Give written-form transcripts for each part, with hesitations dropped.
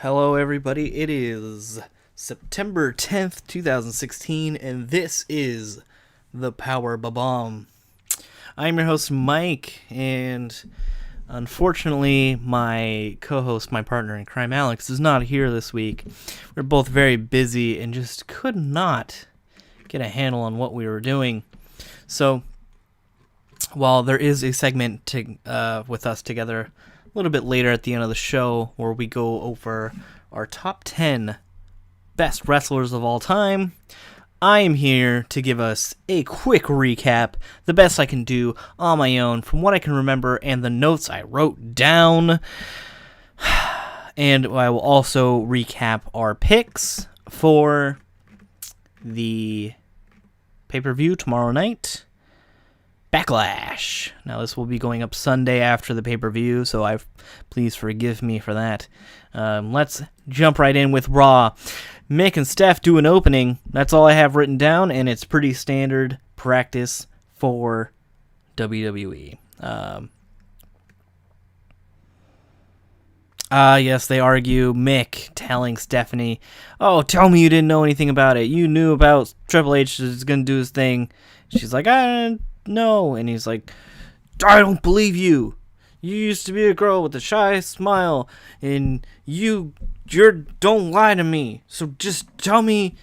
Hello, everybody. It is September 10th, 2016, and this is the Power Bob-omb. I'm your host, Mike, and unfortunately, my co-host, my partner in crime, Alex, is not here this week. We're both very busy and just could not get a handle on what we were doing. So, while there is a segment with us together a little bit later at the end of the show where we go over our top 10 best wrestlers of all time, I am here to give us a quick recap, the best I can do on my own from what I can remember and the notes I wrote down. And I will also recap our picks for the pay-per-view tomorrow night, Backlash. Now, this will be going up Sunday after the pay-per-view, so please forgive me for that. Let's jump right in with Raw. Mick and Steph do an opening. That's all I have written down, and it's pretty standard practice for WWE. Yes, they argue. Mick telling Stephanie, "Oh, tell me you didn't know anything about it. You knew about Triple H is going to do his thing." She's like, "No." And he's like, "I don't believe you. You used to be a girl with a shy smile, and you're don't lie to me. So just tell me,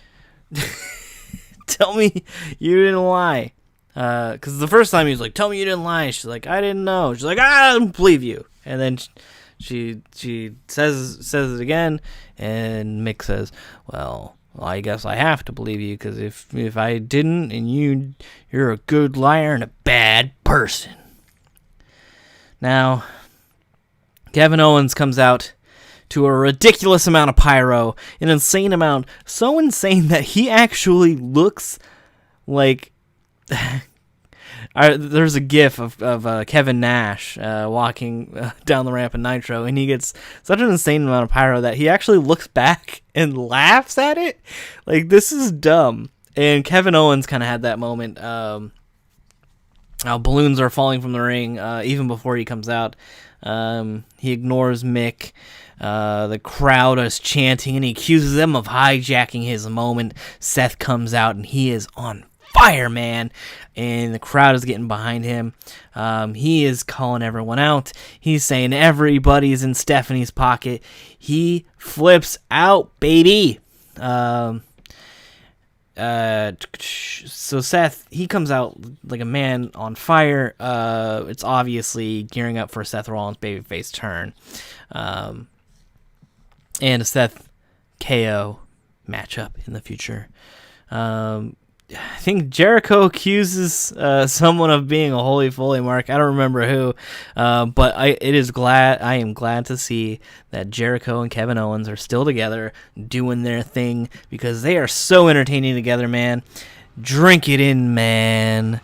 tell me you didn't lie." Because the first time he was like, "Tell me you didn't lie." She's like, "I didn't know." She's like, "I don't believe you." And then she says it again, and Mick says, "Well, I guess I have to believe you, because if I didn't, and you're a good liar and a bad person." Now, Kevin Owens comes out to a ridiculous amount of pyro, an insane amount, so insane that he actually looks like... There's a gif of Kevin Nash walking down the ramp in Nitro, and he gets such an insane amount of pyro that he actually looks back and laughs at it. Like, this is dumb. And Kevin Owens kind of had that moment. Balloons are falling from the ring even before he comes out. He ignores Mick. The crowd is chanting, and he accuses them of hijacking his moment. Seth comes out, and he is on fire, man, and the crowd is getting behind him. He is calling everyone out. He's saying everybody's in Stephanie's pocket. He flips out, baby. So Seth, he comes out like a man on fire. It's obviously gearing up for Seth Rollins' babyface turn, and a Seth KO matchup in the future. I think Jericho accuses someone of being a holy foley mark. I don't remember who, but I am glad to see that Jericho and Kevin Owens are still together doing their thing, because they are so entertaining together, man. Drink it in, man.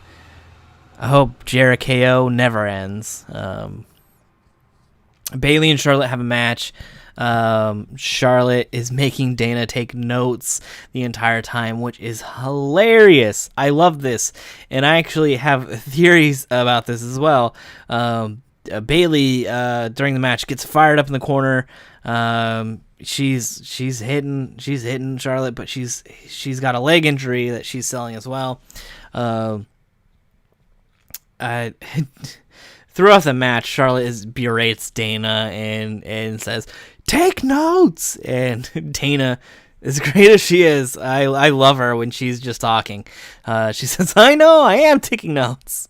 I hope Jericho never ends. Bayley and Charlotte have a match. Charlotte is making Dana take notes the entire time, which is hilarious. I love this, and I actually have theories about this as well. Bayley during the match gets fired up in the corner. She's hitting Charlotte, but she's got a leg injury that she's selling as well. Throughout the match, Charlotte berates Dana and says, "Take notes." And Dana, as great as she is, I love her when she's just talking. She says, "I know, I am taking notes."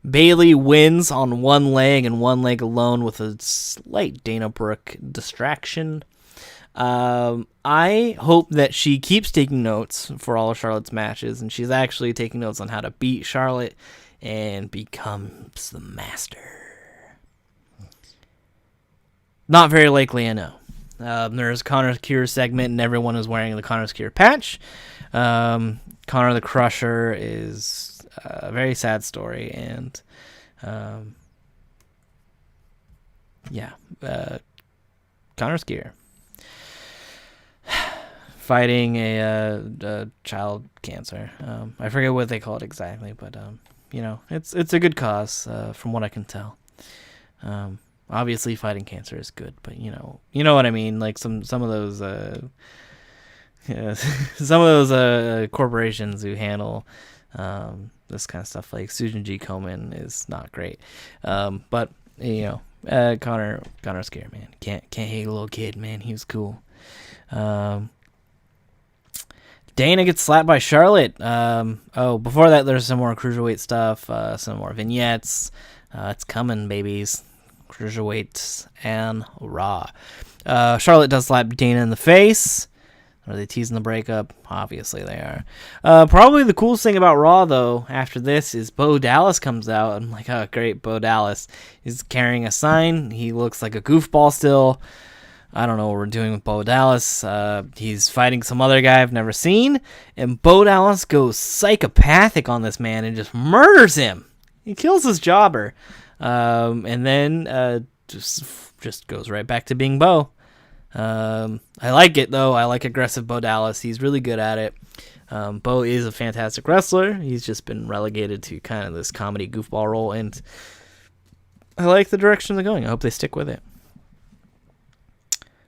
Bayley wins on one leg and one leg alone with a slight Dana Brooke distraction. I hope that she keeps taking notes for all of Charlotte's matches, and she's actually taking notes on how to beat Charlotte and becomes the master. Not very likely, I know. There's Connor's Cure segment, and everyone is wearing the Connor's Cure patch. Connor the Crusher is a very sad story, and Connor's Cure fighting a child cancer. I forget what they call it exactly, but it's a good cause from what I can tell. obviously fighting cancer is good, but you know what I mean. Like some of those some of those corporations who handle this kind of stuff, like Susan G. Komen, is not great. But Connor's scared, man. Can't hate a little kid, man. He was cool. Dana gets slapped by Charlotte. Before that, there's some more cruiserweight stuff, some more vignettes. It's coming, babies. Cruiserweights and Raw. Charlotte does slap Dana in the face. Are they teasing the breakup? Obviously they are. Probably the coolest thing about Raw, though, after this, is Bo Dallas comes out. I'm like, oh, great, Bo Dallas. He's carrying a sign. He looks like a goofball still. I don't know what we're doing with Bo Dallas. He's fighting some other guy I've never seen. And Bo Dallas goes psychopathic on this man and just murders him. He kills his jobber. And then just goes right back to being Bo. I like it, though. I like aggressive Bo Dallas. He's really good at it. Bo is a fantastic wrestler. He's just been relegated to kind of this comedy goofball role. And I like the direction they're going. I hope they stick with it.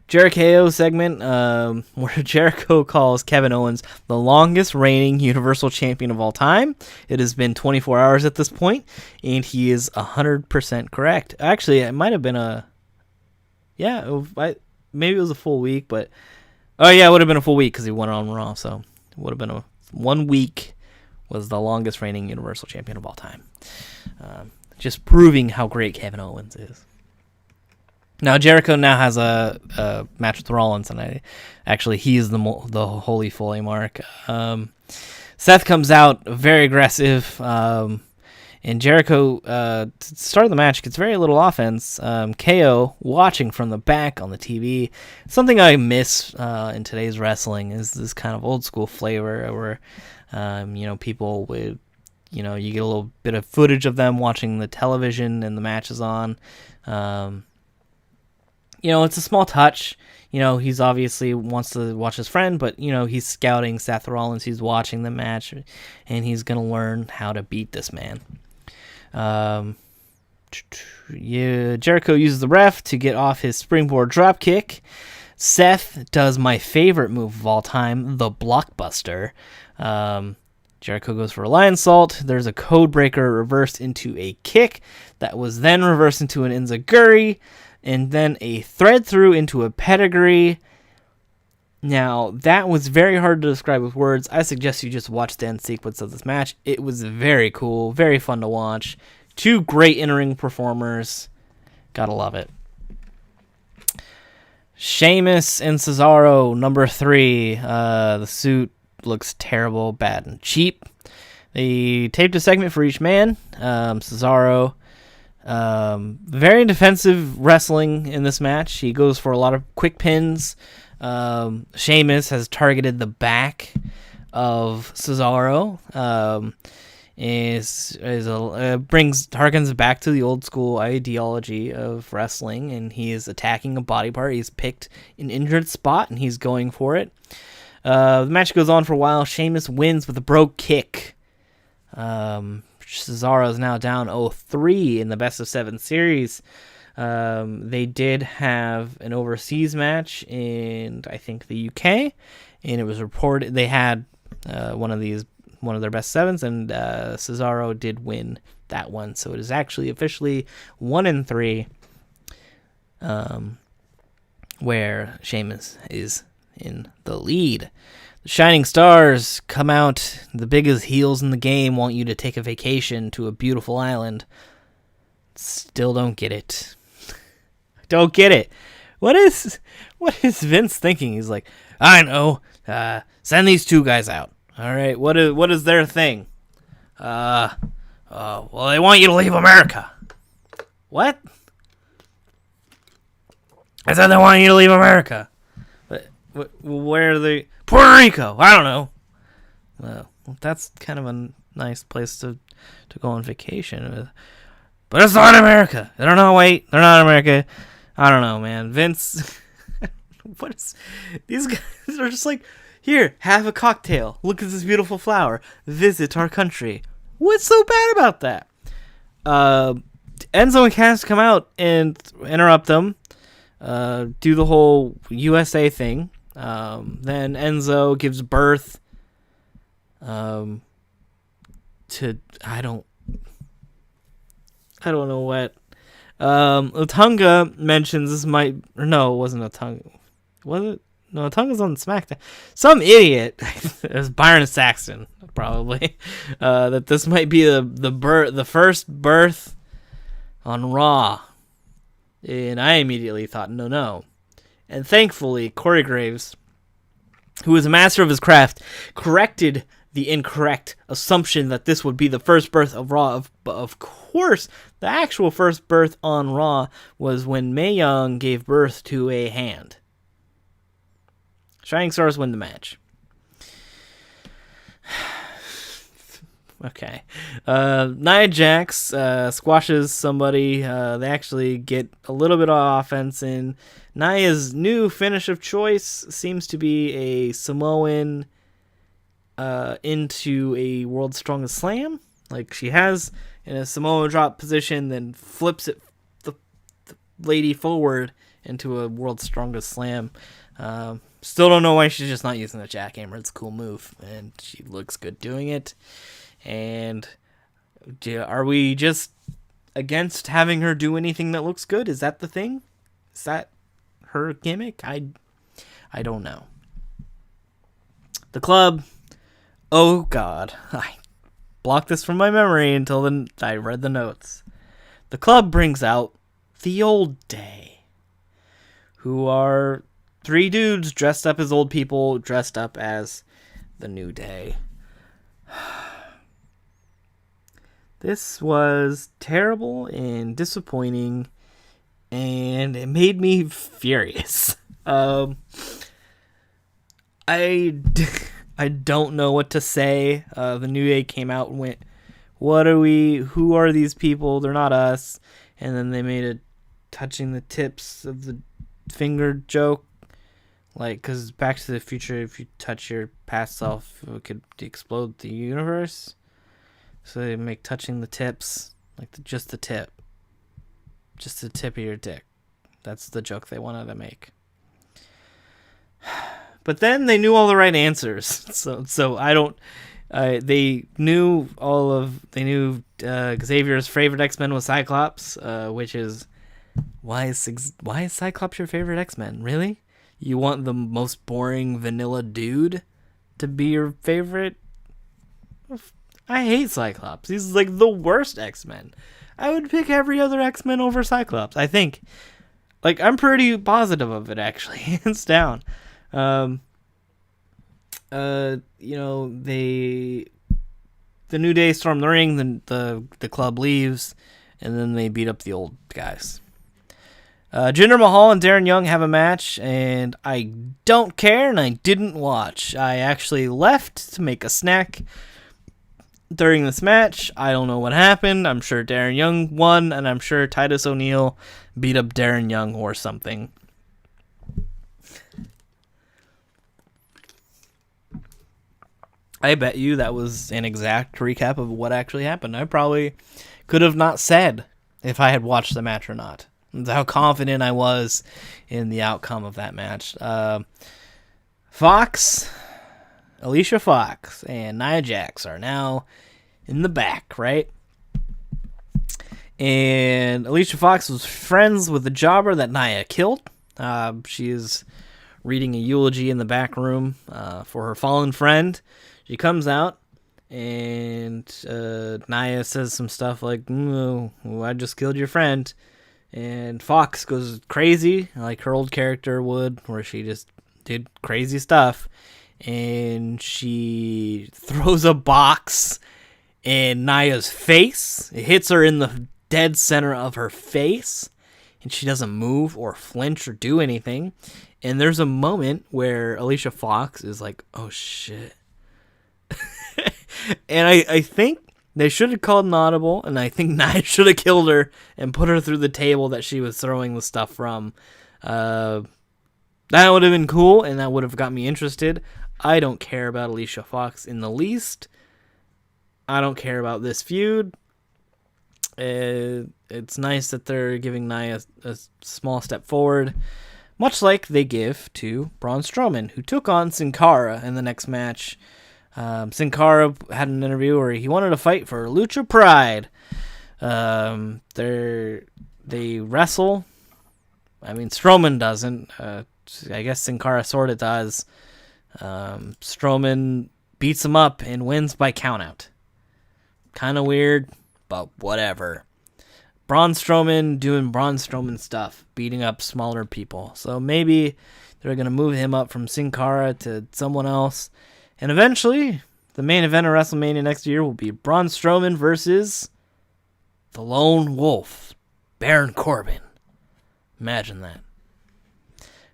Jericho segment where Jericho calls Kevin Owens the longest reigning Universal Champion of all time. It has been 24 hours at this point, and he is 100% correct. Actually, it might have been maybe it was a full week, but it would have been a full week because he won it on Raw, so it would have been 1 week was the longest reigning Universal Champion of all time. Just proving how great Kevin Owens is. Now, Jericho now has a match with Rollins, and he is the holy Foley mark. Seth comes out very aggressive, and Jericho, to start the match, gets very little offense. KO watching from the back on the TV. Something I miss in today's wrestling is this kind of old school flavor where, people would, you get a little bit of footage of them watching the television and the match is on. It's a small touch. He's obviously wants to watch his friend, but, he's scouting Seth Rollins. He's watching the match, and he's going to learn how to beat this man. Jericho uses the ref to get off his springboard dropkick. Seth does my favorite move of all time, the blockbuster. Jericho goes for a lion salt. There's a code breaker reversed into a kick that was then reversed into an enziguri, and then a thread through into a pedigree. Now, that was very hard to describe with words. I suggest you just watch the end sequence of this match. It was very cool, very fun to watch. Two great in-ring performers. Gotta love it. Sheamus and Cesaro, number 3. The suit looks terrible, bad, and cheap. They taped a segment for each man. Cesaro, very defensive wrestling in this match. He goes for a lot of quick pins. Sheamus has targeted the back of Cesaro. Harkens back to the old school ideology of wrestling, and he is attacking a body part. He's picked an injured spot, and he's going for it. The match goes on for a while. Sheamus wins with a brogue kick. Cesaro is now down 0-3 in the best of 7 series. They did have an overseas match in, I think, the UK, and it was reported they had one of their best 7s, and Cesaro did win that one. So it is actually officially 1-3, where Sheamus is in the lead. The Shining Stars come out. The biggest heels in the game want you to take a vacation to a beautiful island. Still don't get it. Don't get it. What is Vince thinking? He's like, I know. Send these 2 guys out. All right. What is their thing? Well, they want you to leave America. What? I said they want you to leave America. Where are they? Puerto Rico. I don't know. Well, that's kind of a nice place to go on vacation. But it's not America. They're not America. I don't know, man. Vince, these guys are just like, here, have a cocktail. Look at this beautiful flower. Visit our country. What's so bad about that? Enzo and Cass come out and interrupt them, do the whole USA thing. Then Enzo gives birth to I don't know what. Otunga mentions this might, or no, it wasn't Otunga. Was it? No, Otunga's on SmackDown. Some idiot, it was Byron Saxton, probably, that this might be the first birth on Raw. And I immediately thought, no. And thankfully, Corey Graves, who is a master of his craft, corrected the incorrect assumption that this would be the first birth of Raw. Of course, the actual first birth on Raw was when Mae Young gave birth to a hand. Shining Stars win the match. Okay. Nia Jax squashes somebody. They actually get a little bit of offense in. Nia's new finish of choice seems to be a Samoan into a World's Strongest Slam. Like, she has in a Samoa drop position, then flips it the lady forward into a World's Strongest Slam. Still don't know why she's just not using the jackhammer. It's a cool move, and she looks good doing it. And are we just against having her do anything that looks good? Is that the thing? Is that her gimmick? I don't know. The club. Oh, God. I blocked this from my memory until then I read the notes. The club brings out the Old Day, who are 3 dudes dressed up as old people, dressed up as the New Day. This was terrible and disappointing, and it made me furious. I don't know what to say. The New Day came out and went, who are these people? They're not us. And then they made a touching the tips of the finger joke. Like, because Back to the Future, if you touch your past self, it could explode the universe. So they make touching the tips, like just the tip. Just the tip of your dick. That's the joke they wanted to make. But then they knew all the right answers. So I don't... they knew Xavier's favorite X-Men was Cyclops, which is... Why is Cyclops your favorite X-Men? Really? You want the most boring vanilla dude to be your favorite? I hate Cyclops. He's like the worst X-Men. I would pick every other X-Men over Cyclops, I think. Like, I'm pretty positive of it, actually, hands down. The New Day storm the ring, then the club leaves, and then they beat up the old guys. Jinder Mahal and Darren Young have a match, and I don't care, and I didn't watch. I actually left to make a snack during this match. I don't know what happened. I'm sure Darren Young won, and I'm sure Titus O'Neil beat up Darren Young or something. I bet you that was an exact recap of what actually happened. I probably could have not said if I had watched the match or not. That's how confident I was in the outcome of that match. Alicia Fox and Nia Jax are now in the back, right? And Alicia Fox was friends with the jobber that Nia killed. She is reading a eulogy in the back room for her fallen friend. She comes out, and Nia says some stuff like, I just killed your friend. And Fox goes crazy, like her old character would, where she just did crazy stuff. And she throws a box in Nia's face. It hits her in the dead center of her face. And she doesn't move or flinch or do anything. And there's a moment where Alicia Fox is like, oh shit. And I think they should have called an audible, and I think Nia should have killed her and put her through the table that she was throwing the stuff from. That would have been cool, and that would have got me interested. I don't care about Alicia Fox in the least. I don't care about this feud. It's nice that they're giving Nia a small step forward, much like they give to Braun Strowman, who took on Sin Cara in the next match. Sin Cara had an interview where he wanted to fight for Lucha Pride. They wrestle. I mean, Strowman doesn't. I guess Sin Cara sort of does. Strowman beats him up and wins by countout. Kind of weird, but whatever. Braun Strowman doing Braun Strowman stuff, beating up smaller people. So maybe they're going to move him up from Sin Cara to someone else. And eventually, the main event of WrestleMania next year will be Braun Strowman versus the Lone Wolf, Baron Corbin. Imagine that.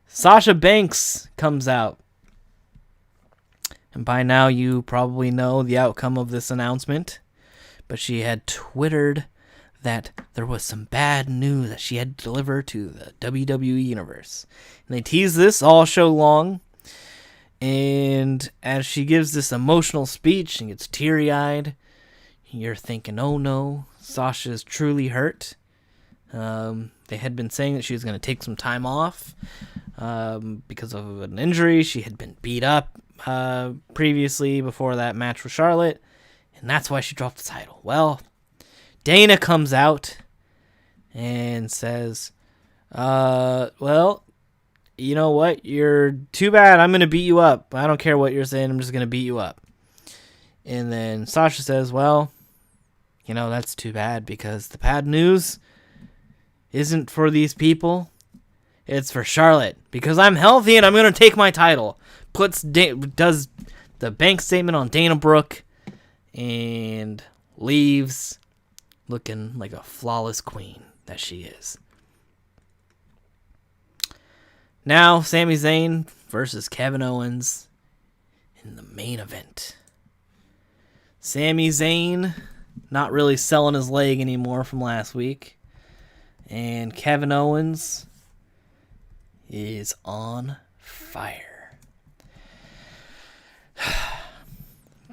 Sasha Banks comes out. And by now you probably know the outcome of this announcement. But she had twittered that there was some bad news that she had to deliver to the WWE Universe. And they tease this all show long. And as she gives this emotional speech and gets teary-eyed, you're thinking, oh no, Sasha's truly hurt. They had been saying that she was going to take some time off because of an injury. She had been beat up previously before that match with Charlotte, and that's why she dropped the title. Well, Dana comes out and says, well, you know what? You're too bad. I'm going to beat you up. I don't care what you're saying. I'm just going to beat you up. And then Sasha says, well, you know, that's too bad because the bad news isn't for these people. It's for Charlotte because I'm healthy and I'm going to take my title. Does the bank statement on Dana Brooke and leaves looking like a flawless queen that she is. Now, Sami Zayn versus Kevin Owens in the main event. Sami Zayn not really selling his leg anymore from last week. And Kevin Owens is on fire.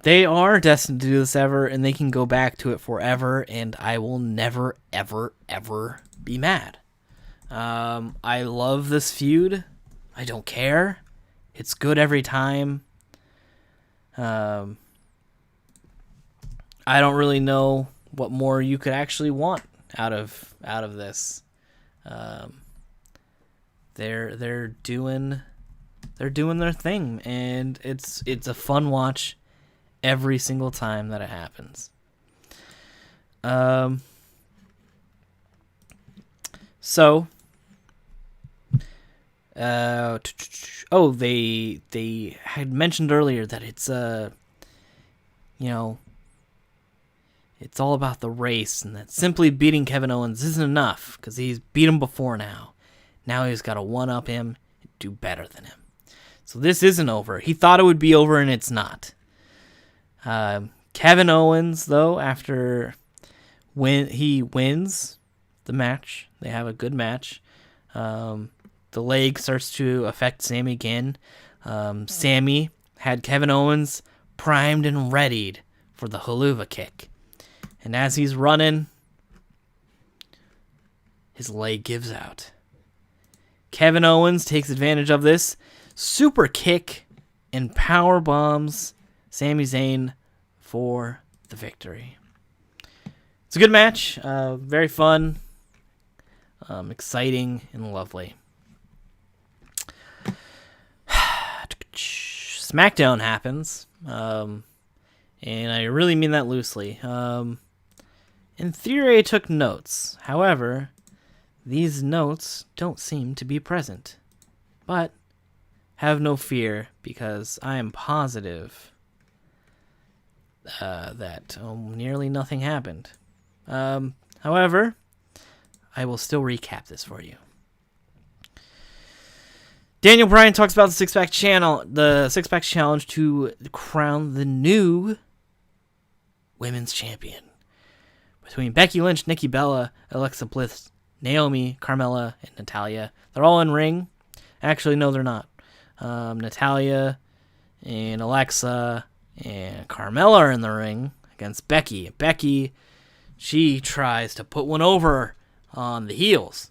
They are destined to do this ever, and they can go back to it forever, and I will never, ever, ever be mad. I love this feud. I don't care. It's good every time. I don't really know what more you could actually want out of this. They're doing their thing, and it's a fun watch every single time that it happens. They had mentioned earlier that it's it's all about the race, and that simply beating Kevin Owens isn't enough because he's beat him before now. Now he's got to one-up him and do better than him. So this isn't over. He thought it would be over, and it's not. Kevin Owens, though, when he wins the match, they have a good match. The leg starts to affect Sami again. Sami had Kevin Owens primed and readied for the Hawlucha kick. And as he's running, his leg gives out. Kevin Owens takes advantage of this, super kick, and power bombs Sami Zayn for the victory. It's a good match, very fun, exciting, and lovely. SmackDown happens, and I really mean that loosely. In theory, I took notes. However, these notes don't seem to be present. But have no fear, because I am positive that nearly nothing happened. However, I will still recap this for you. Daniel Bryan talks about the six-pack challenge to crown the new women's champion between Becky Lynch, Nikki Bella, Alexa Bliss, Naomi, Carmella, and Natalya. They're all in ring. Actually, no, they're not. Natalya and Alexa and Carmella are in the ring against Becky. Becky she tries to put one over on the heels.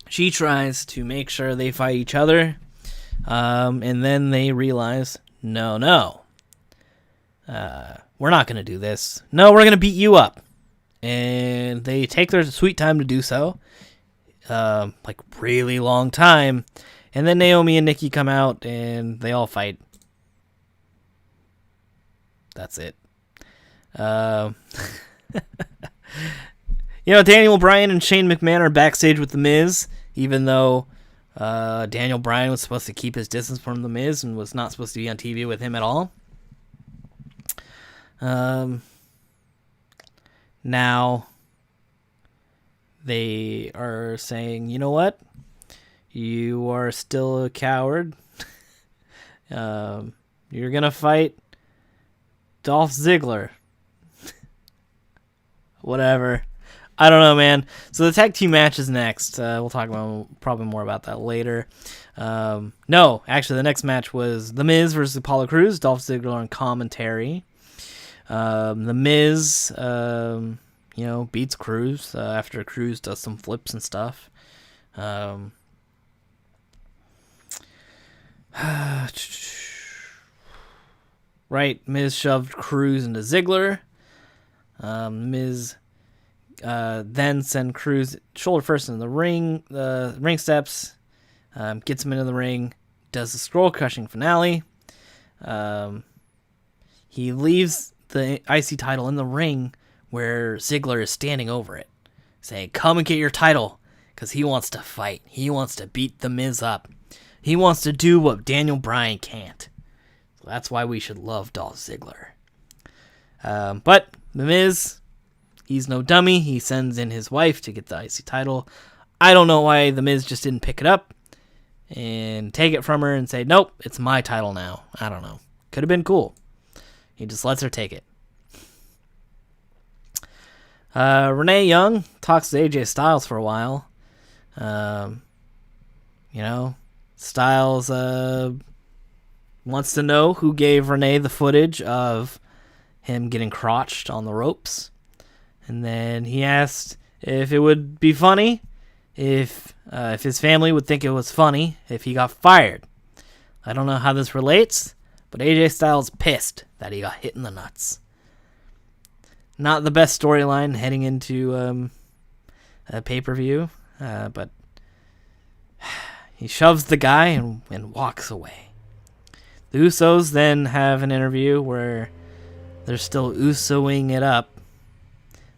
She tries to make sure they fight each other, and then they realize, no, we're not going to do this. No, we're going to beat you up. And they take their sweet time to do so, like really long time. And then Naomi and Nikki come out, and they all fight. That's it. Daniel Bryan and Shane McMahon are backstage with The Miz, even though Daniel Bryan was supposed to keep his distance from The Miz and was not supposed to be on TV with him at all. Now they are saying, you know what? You are still a coward. You're going to fight Dolph Ziggler. Whatever. I don't know, man. So the tag team match is next. We'll talk about probably more about that later. No, actually, the next match was The Miz versus Apollo Crews. Dolph Ziggler on commentary. The Miz, beats Crews after Crews does some flips and stuff. Right, Miz shoved Crews into Ziggler. Miz then sent Crews shoulder first in the ring steps, gets him into the ring, does the scroll crushing finale. He leaves the IC title in the ring where Ziggler is standing over it, saying, "Come and get your title," because he wants to fight. He wants to beat The Miz up. He wants to do what Daniel Bryan can't. So that's why we should love Dolph Ziggler. But The Miz, he's no dummy. He sends in his wife to get the IC title. I don't know why The Miz just didn't pick it up and take it from her and say, "Nope, it's my title now." I don't know. Could have been cool. He just lets her take it. Renee Young talks to AJ Styles for a while. Styles wants to know who gave Renee the footage of him getting crotched on the ropes. And then he asked if it would be funny, if his family would think it was funny if he got fired. I don't know how this relates, but AJ Styles pissed that he got hit in the nuts. Not the best storyline heading into a pay-per-view, but he shoves the guy and walks away. The Usos then have an interview where they're still Usoing it up,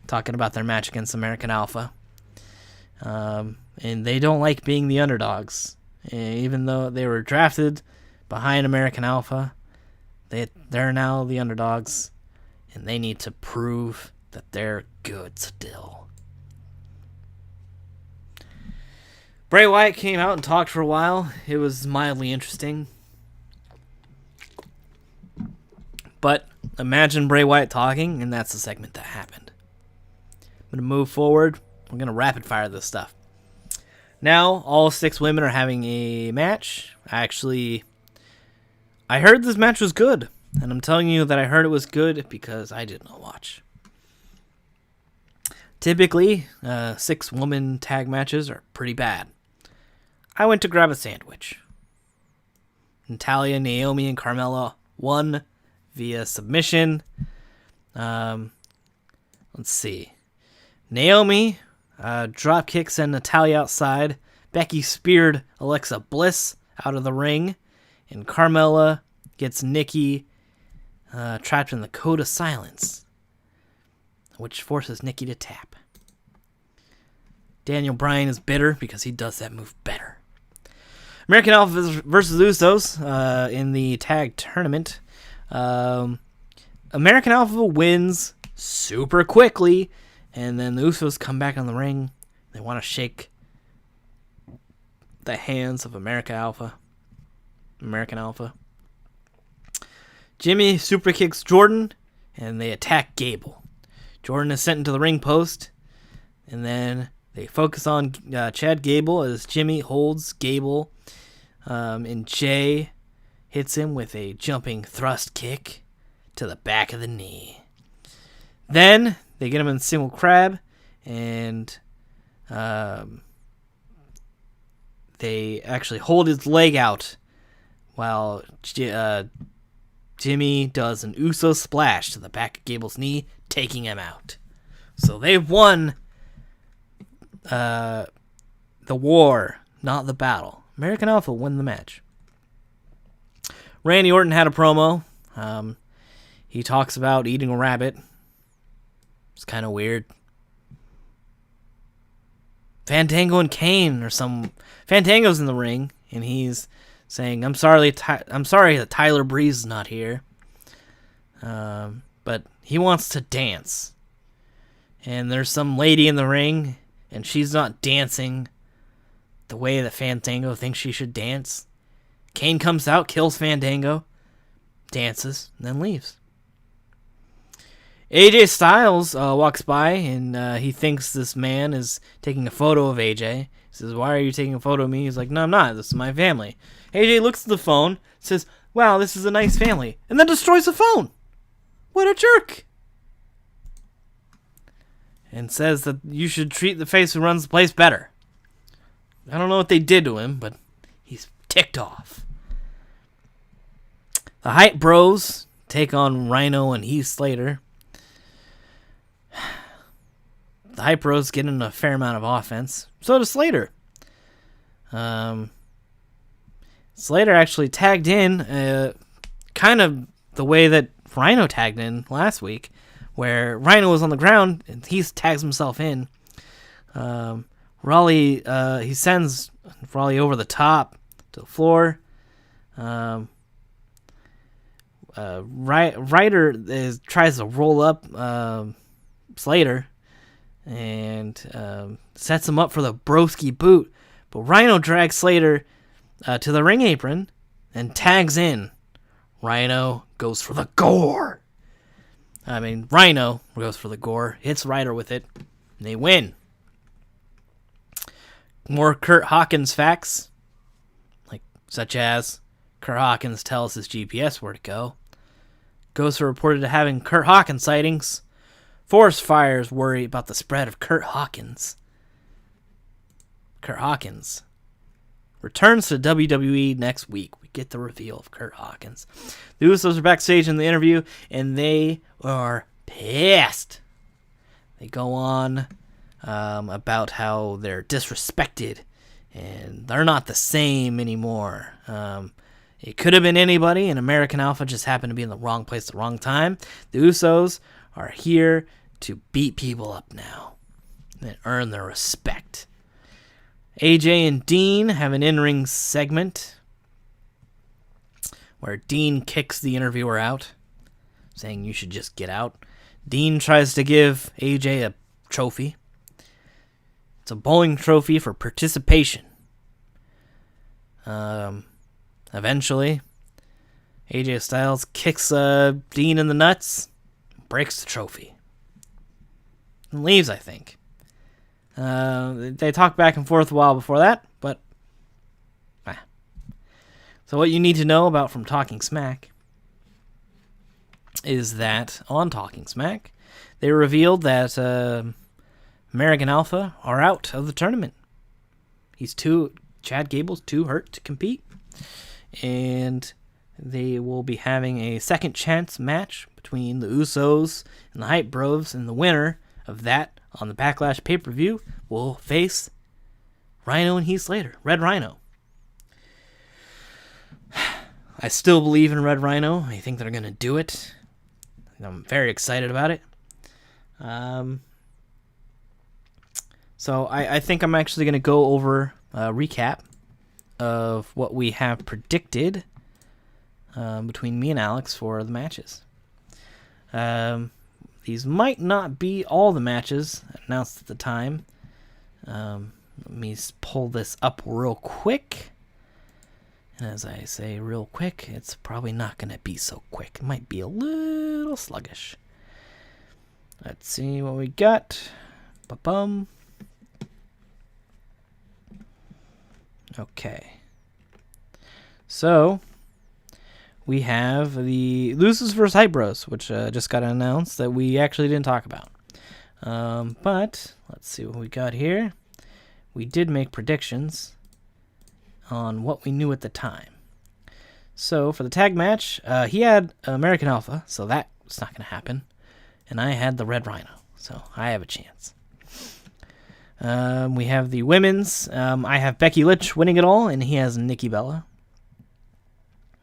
talking about their match against American Alpha. And they don't like being the underdogs. Even though they were drafted behind American Alpha, they're now the underdogs, and they need to prove that they're good still. Bray Wyatt came out and talked for a while. It was mildly interesting. But imagine Bray Wyatt talking, and that's the segment that happened. I'm going to move forward. We're going to rapid fire this stuff. Now, all 6 women are having a match. Actually, I heard this match was good. And I'm telling you that I heard it was good because I did not watch. Typically, 6-woman tag matches are pretty bad. I went to grab a sandwich. Natalya, Naomi, and Carmella won via submission. Let's see. Naomi drop kicks send Natalya outside. Becky speared Alexa Bliss out of the ring. And Carmella gets Nikki trapped in the code of silence, which forces Nikki to tap. Daniel Bryan is bitter because he does that move better. American Alpha versus Usos in the tag tournament. American Alpha wins super quickly, and then the Usos come back on the ring. They want to shake the hands of American Alpha. Jimmy super kicks Jordan, and they attack Gable. Jordan is sent into the ring post, and then they focus on Chad Gable as Jimmy holds Gable, and Jay hits him with a jumping thrust kick to the back of the knee. Then they get him in single crab, and they actually hold his leg out while Jimmy does an Uso splash to the back of Gable's knee, taking him out. So they've won the war, not the battle. American Alpha win the match. Randy Orton had a promo. He talks about eating a rabbit. It's kind of weird. Fandango and Kane or some... Fandango's in the ring, and he's saying, I'm sorry that Tyler Breeze is not here. But he wants to dance. And there's some lady in the ring, and she's not dancing the way that Fandango thinks she should dance. Kane comes out, kills Fandango, dances, and then leaves. AJ Styles walks by, and he thinks this man is taking a photo of AJ. He says, why are you taking a photo of me? He's like, no, I'm not. This is my family. AJ looks at the phone, says, wow, this is a nice family, and then destroys the phone. What a jerk. And says that you should treat the face who runs the place better. I don't know what they did to him, but he's ticked off. The Hype Bros take on Rhino and Heath Slater. The Hype Bros get in a fair amount of offense. So does Slater. Slater actually tagged in kind of the way that Rhino tagged in last week, where Rhino was on the ground and he tags himself in. Raleigh, he sends Raleigh over the top to the floor. Ryder tries to roll up Slater and sets him up for the broski boot, but Rhino drags Slater to the ring apron and tags in. Rhino goes for the gore. Rhino goes for the gore, hits Ryder with it, and they win. More Kurt Hawkins facts, such as Kurt Hawkins tells his GPS where to go. Ghosts are reported to having Kurt Hawkins sightings. Forest fires worry about the spread of Kurt Hawkins. Kurt Hawkins returns to WWE next week. We get the reveal of Kurt Hawkins. The Usos are backstage in the interview, and they are pissed. They go on about how they're disrespected, and they're not the same anymore. It could have been anybody, and American Alpha just happened to be in the wrong place at the wrong time. The Usos are here to beat people up now and earn their respect. AJ and Dean have an in-ring segment where Dean kicks the interviewer out, saying you should just get out. Dean tries to give AJ a trophy. It's a bowling trophy for participation. Eventually, AJ Styles kicks Dean in the nuts, breaks the trophy, and leaves, I think. They talk back and forth a while before that, but... So what you need to know about from Talking Smack is that on Talking Smack, they revealed that American Alpha are out of the tournament. Chad Gable's too hurt to compete. And they will be having a second chance match between the Usos and the Hype Bros, and the winner of that on the Backlash pay-per-view will face Rhino and Heath Slater. Red Rhino. I still believe in Red Rhino. I think they're going to do it. I'm very excited about it. So I think I'm actually going to go over a recap of what we have predicted between me and Alex for the matches. These might not be all the matches announced at the time. Let me pull this up real quick. And as I say real quick, it's probably not going to be so quick. It might be a little sluggish. Let's see what we got. Bob-omb. Okay. So, we have the Losers vs. Hype Bros, which just got announced that we actually didn't talk about. But let's see what we got here. We did make predictions on what we knew at the time. So for the tag match, he had American Alpha, so that's not going to happen. And I had the Red Rhino, so I have a chance. We have the women's. I have Becky Lynch winning it all, and he has Nikki Bella.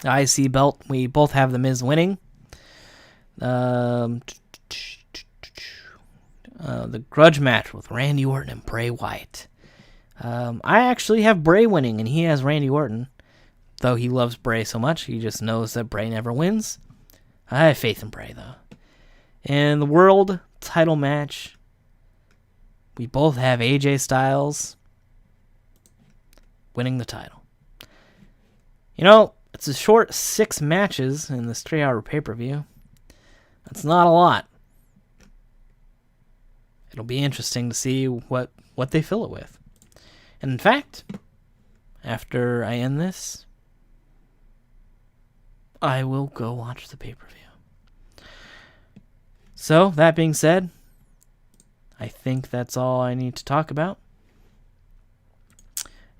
The IC belt, we both have the Miz winning. The grudge match with Randy Orton and Bray Wyatt. I actually have Bray winning, and he has Randy Orton. Though he loves Bray so much, he just knows that Bray never wins. I have faith in Bray, though. And the world title match, we both have AJ Styles winning the title. You know, it's a short 6 matches in this 3-hour pay-per-view. That's not a lot. It'll be interesting to see what they fill it with. And in fact, after I end this, I will go watch the pay-per-view. So, that being said, I think that's all I need to talk about.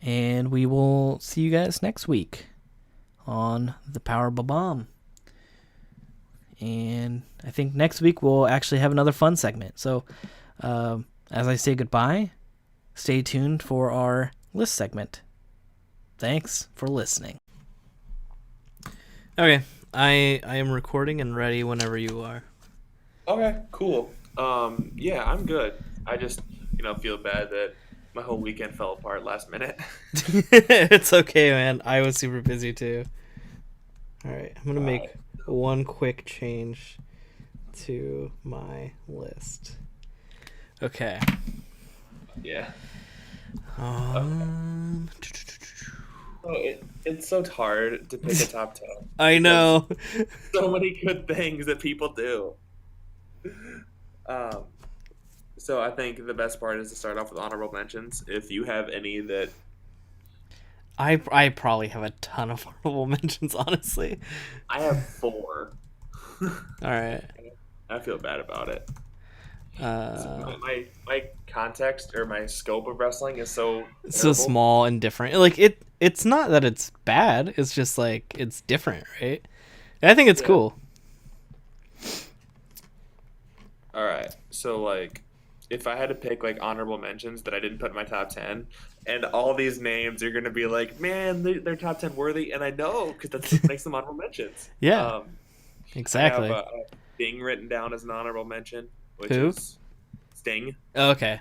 And we will see you guys next week on the Power Bob-omb. And I think next week we'll actually have another fun segment. So, as I say goodbye, stay tuned for our list segment. Thanks for listening. Okay, I am recording and ready whenever you are. Okay, cool. Yeah, I'm good. I just, feel bad that my whole weekend fell apart last minute. It's okay, man. I was super busy too. All right, I'm going to make one quick change to my list. Okay. Yeah. Okay. It's so hard to pick a top 10. I know. So many good things that people do. So I think the best part is to start off with honorable mentions. If you have any that... I probably have a ton of honorable mentions, honestly. I have 4. All right. I feel bad about it. So my context or my scope of wrestling is so small and different. Like it's not that it's bad. It's just like it's different, right? And I think it's cool. All right. So if I had to pick honorable mentions that I didn't put in my top 10, and all these names are gonna be like, man, they're top 10 worthy, and I know because that's what makes them honorable mentions. Yeah. Exactly. I have Sting written down as an honorable mention. Which Who? is Sting. Oh, okay.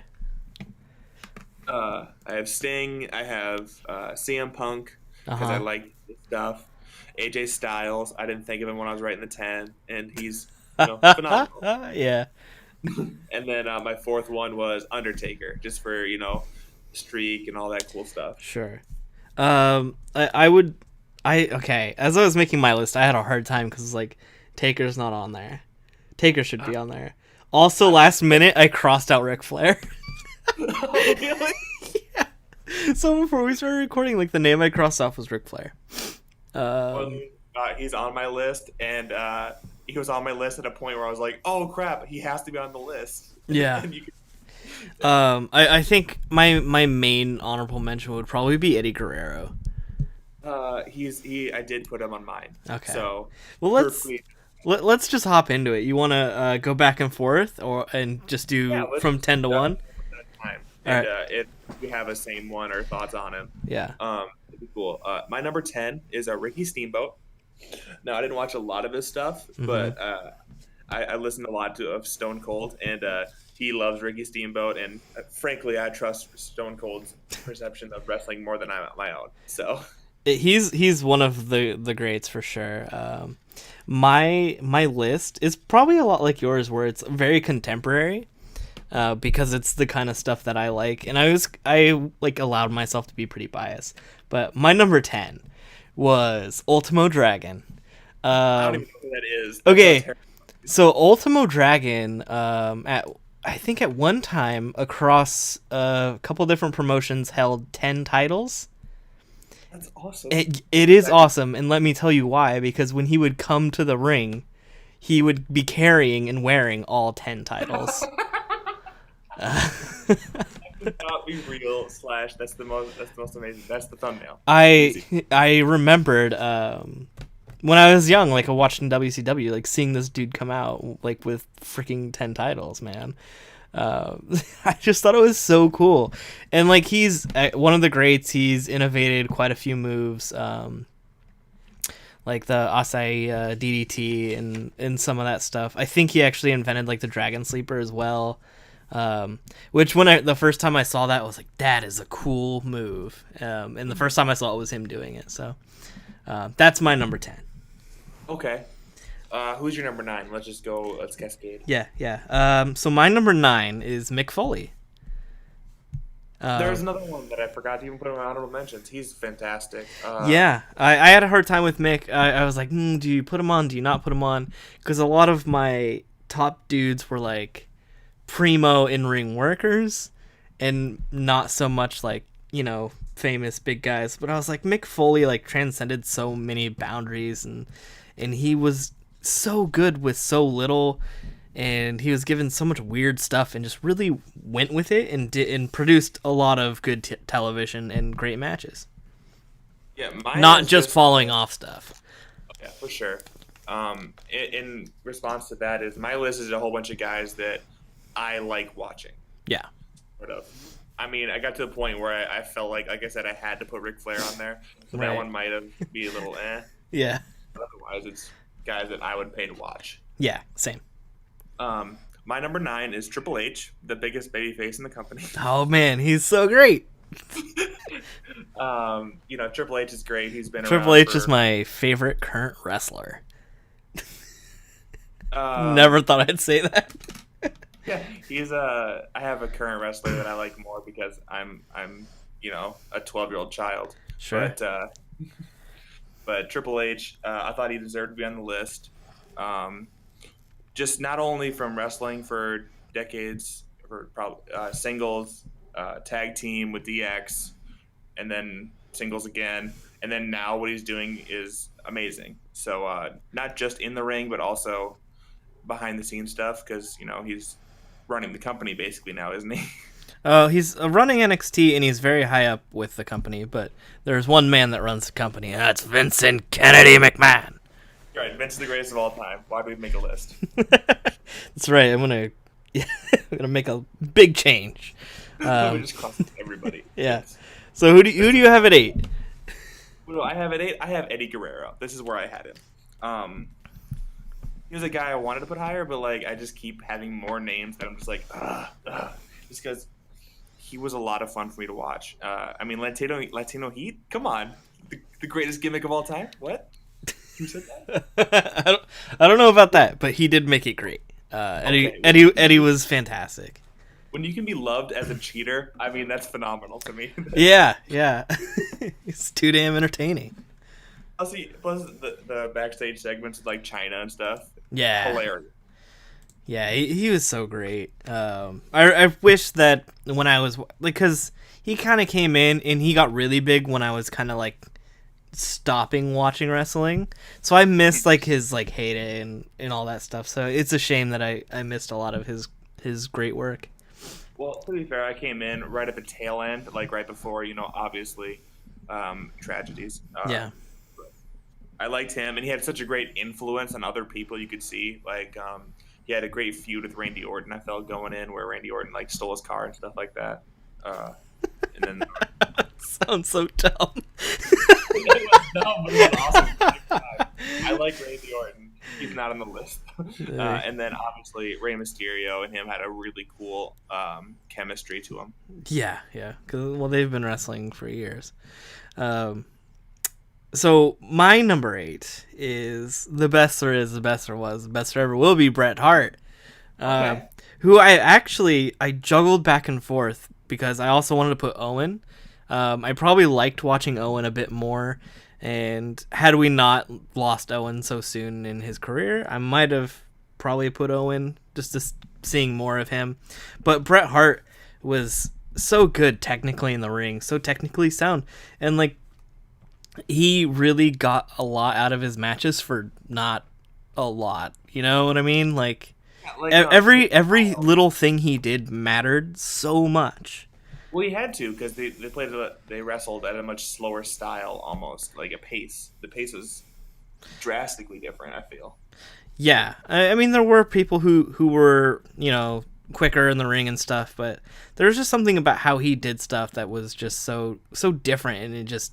I have Sting. I have CM Punk because I like his stuff. AJ Styles. I didn't think of him when I was writing the 10, and he's phenomenal. Yeah. And then my 4th one was Undertaker, just for streak and all that cool stuff. Sure. As I was making my list, I had a hard time because Taker's not on there. Taker should be on there. Also, last minute, I crossed out Ric Flair. Oh, really? Yeah. So before we started recording, the name I crossed off was Ric Flair. He's on my list, and he was on my list at a point where I was like, "Oh crap, he has to be on the list." Yeah. I think my main honorable mention would probably be Eddie Guerrero. I did put him on mine. Okay. So let's just hop into it. You want to go back and forth, and just do from 10 to 1? Time. And if we have a same one or thoughts on him, yeah, it'd be cool. My number 10 is Ricky Steamboat. Now I didn't watch a lot of his stuff, but I listened a lot of Stone Cold, and he loves Ricky Steamboat, and frankly, I trust Stone Cold's perception of wrestling more than my own. So he's one of the greats for sure. My list is probably a lot like yours, where it's very contemporary, because it's the kind of stuff that I like, and I allowed myself to be pretty biased. But my number 10 was Ultimo Dragon. I don't even know who that is. Okay, so Ultimo Dragon, I think at one time across a couple different promotions held 10 titles, That's awesome. It is awesome, and let me tell you why. Because when he would come to the ring, he would be carrying and wearing all 10 titles. That could not be real. Slash, that's the most amazing. That's the thumbnail. I remembered when I was young, like watching WCW, like seeing this dude come out like with freaking 10 titles, man. I just thought it was so cool, and like he's one of the greats. He's innovated quite a few moves, like the Asai DDT and some of that stuff. I think he actually invented like the Dragon Sleeper as well. Which the first time I saw that, I was like, that is a cool move. And the first time I saw it was him doing it. So that's my number 10. Okay. Who's your number 9? Let's cascade. Yeah. So my number 9 is Mick Foley. There's another one that I forgot to even put in my honorable mentions. He's fantastic. Yeah, I had a hard time with Mick. I was like, do you put him on? Do you not put him on? Because a lot of my top dudes were like primo in-ring workers and not so much like, famous big guys. But I was like, Mick Foley like transcended so many boundaries, and he was so good with so little, and he was given so much weird stuff and just really went with it and produced a lot of good television and great matches. Yeah, not just falling off stuff. Yeah, for sure. In response to that is my list is a whole bunch of guys that I like watching. Yeah. Sort of. I mean, I got to the point where I felt like I said, I had to put Ric Flair on there. So right. That one might have be a little Yeah. But otherwise, it's guys that I would pay to watch. Yeah, same. My number 9 is Triple H, the biggest babyface in the company. Oh man, he's so great. Triple H is great. He's been Triple H is my favorite current wrestler. Never thought I'd say that. Yeah, he's I have a current wrestler that I like more because I'm a 12-year-old child. Sure. But Triple H, I thought he deserved to be on the list. Just not only from wrestling for decades, for probably singles, tag team with DX, and then singles again, and then now what he's doing is amazing. So not just in the ring, but also behind the scenes stuff, because he's running the company basically now, isn't he? He's running NXT, and he's very high up with the company, but there's one man that runs the company, and that's Vincent Kennedy McMahon. Right, Vince is the greatest of all time. Why do we make a list? That's right. I'm gonna make a big change. We just crossed everybody. Yeah. So who do you have at 8? Who do I have at 8? I have Eddie Guerrero. This is where I had him. He was a guy I wanted to put higher, but I just keep having more names that I'm just like, just because he was a lot of fun for me to watch. Latino Heat. Come on, the greatest gimmick of all time. What? Who said that? I don't know about that, but he did make it great. Eddie was fantastic. When you can be loved as a cheater, that's phenomenal to me. Yeah. It's too damn entertaining. Plus the backstage segments with China and stuff. Yeah, hilarious. Yeah, he was so great. I wish that when I was because he kind of came in and he got really big when I was kind of stopping watching wrestling, so I missed his heyday and all that stuff. So it's a shame that I missed a lot of his great work. Well, to be fair, I came in right at the tail end, right before obviously tragedies. Yeah. I liked him, and he had such a great influence on other people. You could see, he had a great feud with Randy Orton. I felt going in where Randy Orton stole his car and stuff like that. And then sounds so dumb. It was dumb, but it was awesome. I like Randy Orton. He's not on the list. And then obviously Rey Mysterio and him had a really cool chemistry to him. Yeah. Because they've been wrestling for years. So my number 8 is the best there is, the best there was, the best there ever will be, Bret Hart. Okay. Who I juggled back and forth because I also wanted to put Owen. I probably liked watching Owen a bit more, and had we not lost Owen so soon in his career, I might have probably put Owen just to seeing more of him. But Bret Hart was so good technically in the ring, so technically sound, and he really got a lot out of his matches for not a lot. You know what I mean? Like, every little thing he did mattered so much. Well, he had to because they wrestled at a much slower style, almost like a pace. The pace was drastically different, I feel. Yeah, I mean, there were people who were, quicker in the ring and stuff, but there was just something about how he did stuff that was just so different, and it just,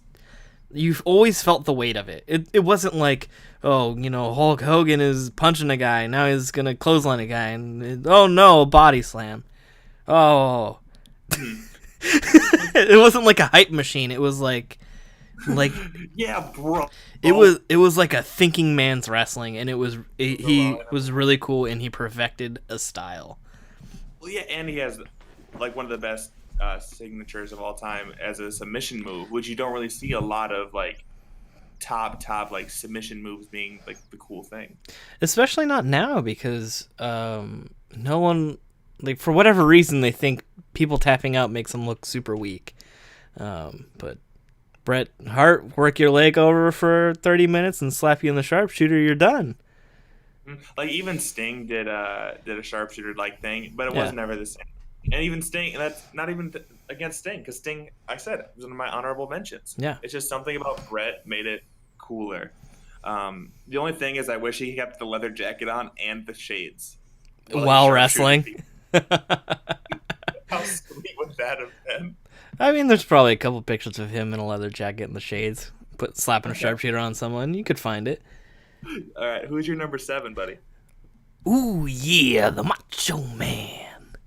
you've always felt the weight of it. It wasn't like, oh, Hulk Hogan is punching a guy, now he's gonna clothesline a guy, and oh no, a body slam. Oh. It wasn't like a hype machine. It was like yeah, bro. It was like a thinking man's wrestling, and he was really cool, and he perfected a style. Well, yeah, and he has like one of the best signatures of all time as a submission move, which you don't really see a lot of, like top like submission moves being like the cool thing. Especially not now, because no one, like, for whatever reason, they think people tapping out makes them look super weak. But Bret Hart, work your leg over for 30 minutes and slap you in the sharpshooter, you're done. Like, even Sting did a sharpshooter like thing, but it wasn't ever the same. And even Sting, and that's not even against Sting, because Sting, I said it was one of my honorable mentions. Yeah, it's just something about Bret made it cooler. The only thing is, I wish he kept the leather jacket on and the shades while wrestling. How sweet would that have been? I mean, there's probably a couple pictures of him in a leather jacket and the shades, slapping a sharpshooter on someone. You could find it. All right, who's your number 7, buddy? Ooh, yeah, the Macho Man,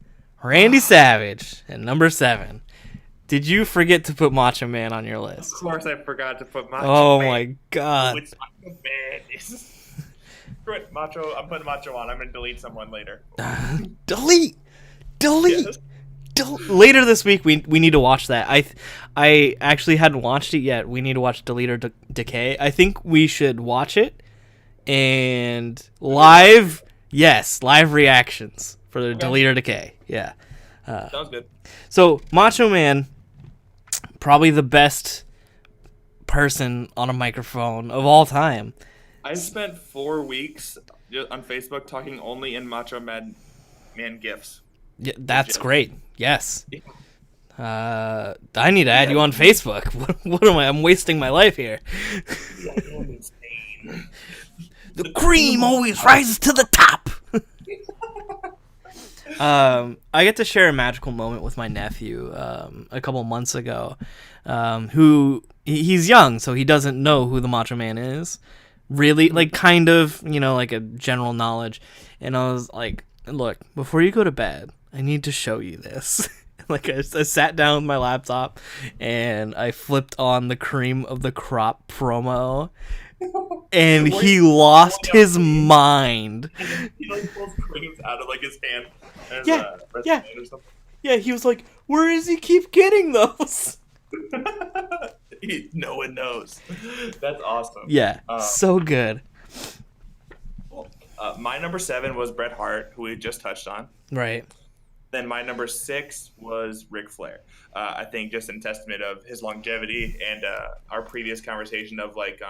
Randy Savage, at number 7. Did you forget to put Macho Man on your list? Of course, I forgot to put Macho Man. Oh my god! Which Macho Man is? Screw it, Macho. I'm putting Macho on. I'm gonna delete someone later. Delete. Yes. Later this week, we need to watch that. I actually hadn't watched it yet. We need to watch Delete or Decay. I think we should watch it and live reactions for the Delete or Decay. Yeah. Sounds good. So Macho Man, probably the best person on a microphone of all time. I spent 4 weeks on Facebook talking only in Macho Man GIFs. Yeah, that's great. Yes. I need to add you on Facebook. What am I? I'm wasting my life here. The cream always rises to the top. I get to share a magical moment with my nephew a couple months ago, who he's young, so he doesn't know who the Macho Man is. Really, like, kind of, like a general knowledge. And I was like, look, before you go to bed, I need to show you this. Like, I sat down with my laptop and I flipped on the Cream of the Crop promo, and he lost his mind. He like pulls creams out of like his hand. Yeah. Or something. Yeah, he was like, where does he keep getting those? No one knows. That's awesome. Yeah, so good. My number 7 was Bret Hart, who we just touched on. Right. Then my number 6 was Ric Flair. I think just in testament of his longevity and our previous conversation of like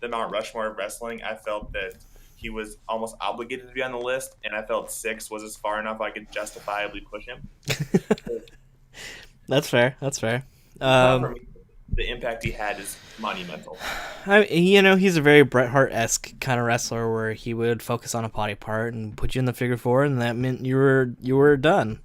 the Mount Rushmore of wrestling, I felt that he was almost obligated to be on the list, and I felt 6 was as far enough I could justifiably push him. That's fair. The impact he had is monumental. He's a very Bret Hart-esque kind of wrestler, where he would focus on a body part and put you in the figure 4, and that meant you were done.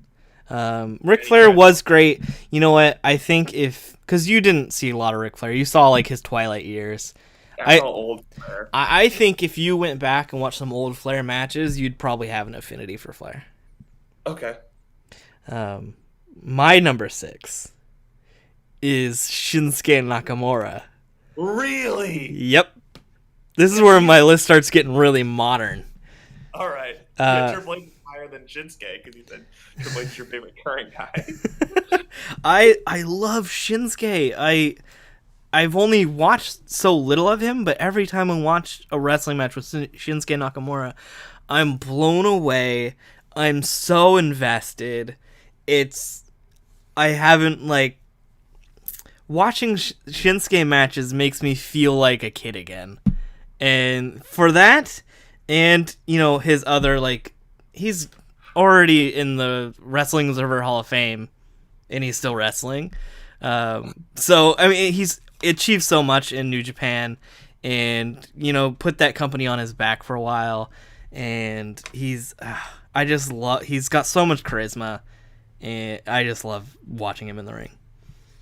Ric Flair was great. You know what? I think because you didn't see a lot of Ric Flair, you saw like his twilight years. I saw old Flair. I think if you went back and watched some old Flair matches, you'd probably have an affinity for Flair. Okay. My number 6 is Shinsuke Nakamura. Really? Yep. This is where my list starts getting really modern. All right. Triple H is higher than Shinsuke because you said Triple H is your favorite current guy. I love Shinsuke. I've only watched so little of him, but every time I watch a wrestling match with Shinsuke Nakamura, I'm blown away. I'm so invested. I haven't, like, watching Shinsuke matches makes me feel like a kid again. And for that, and, you know, his other, like, he's already in the Wrestling Observer Hall of Fame, and he's still wrestling. So, I mean, he's achieved so much in New Japan, and, you know, put that company on his back for a while. And he's got so much charisma, and I just love watching him in the ring.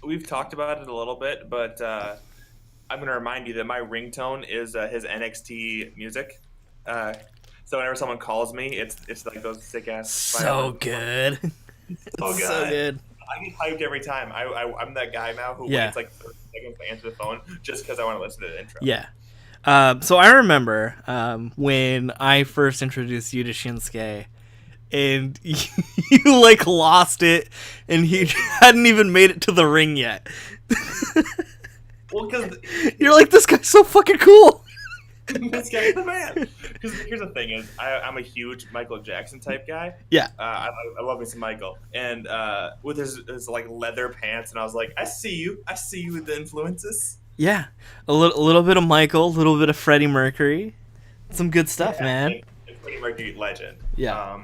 We've talked about it a little bit, but I'm going to remind you that my ringtone is his NXT music. So whenever someone calls me, it's like those sick ass. So good. So good. So good. I get hyped every time. I'm that guy now who waits like 30 seconds to answer the phone just because I want to listen to the intro. Yeah. So I remember when I first introduced you to Shinsuke, and you like lost it, and he hadn't even made it to the ring yet. Well, because you're like, this guy's so fucking cool. This guy's the man. Because here's the thing: is I'm a huge Michael Jackson type guy. Yeah. I love me some Michael, and with his like leather pants, and I was like, I see you with the influences. Yeah, a little bit of Michael, a little bit of Freddie Mercury, some good stuff, man. And Freddie Mercury, legend. Yeah.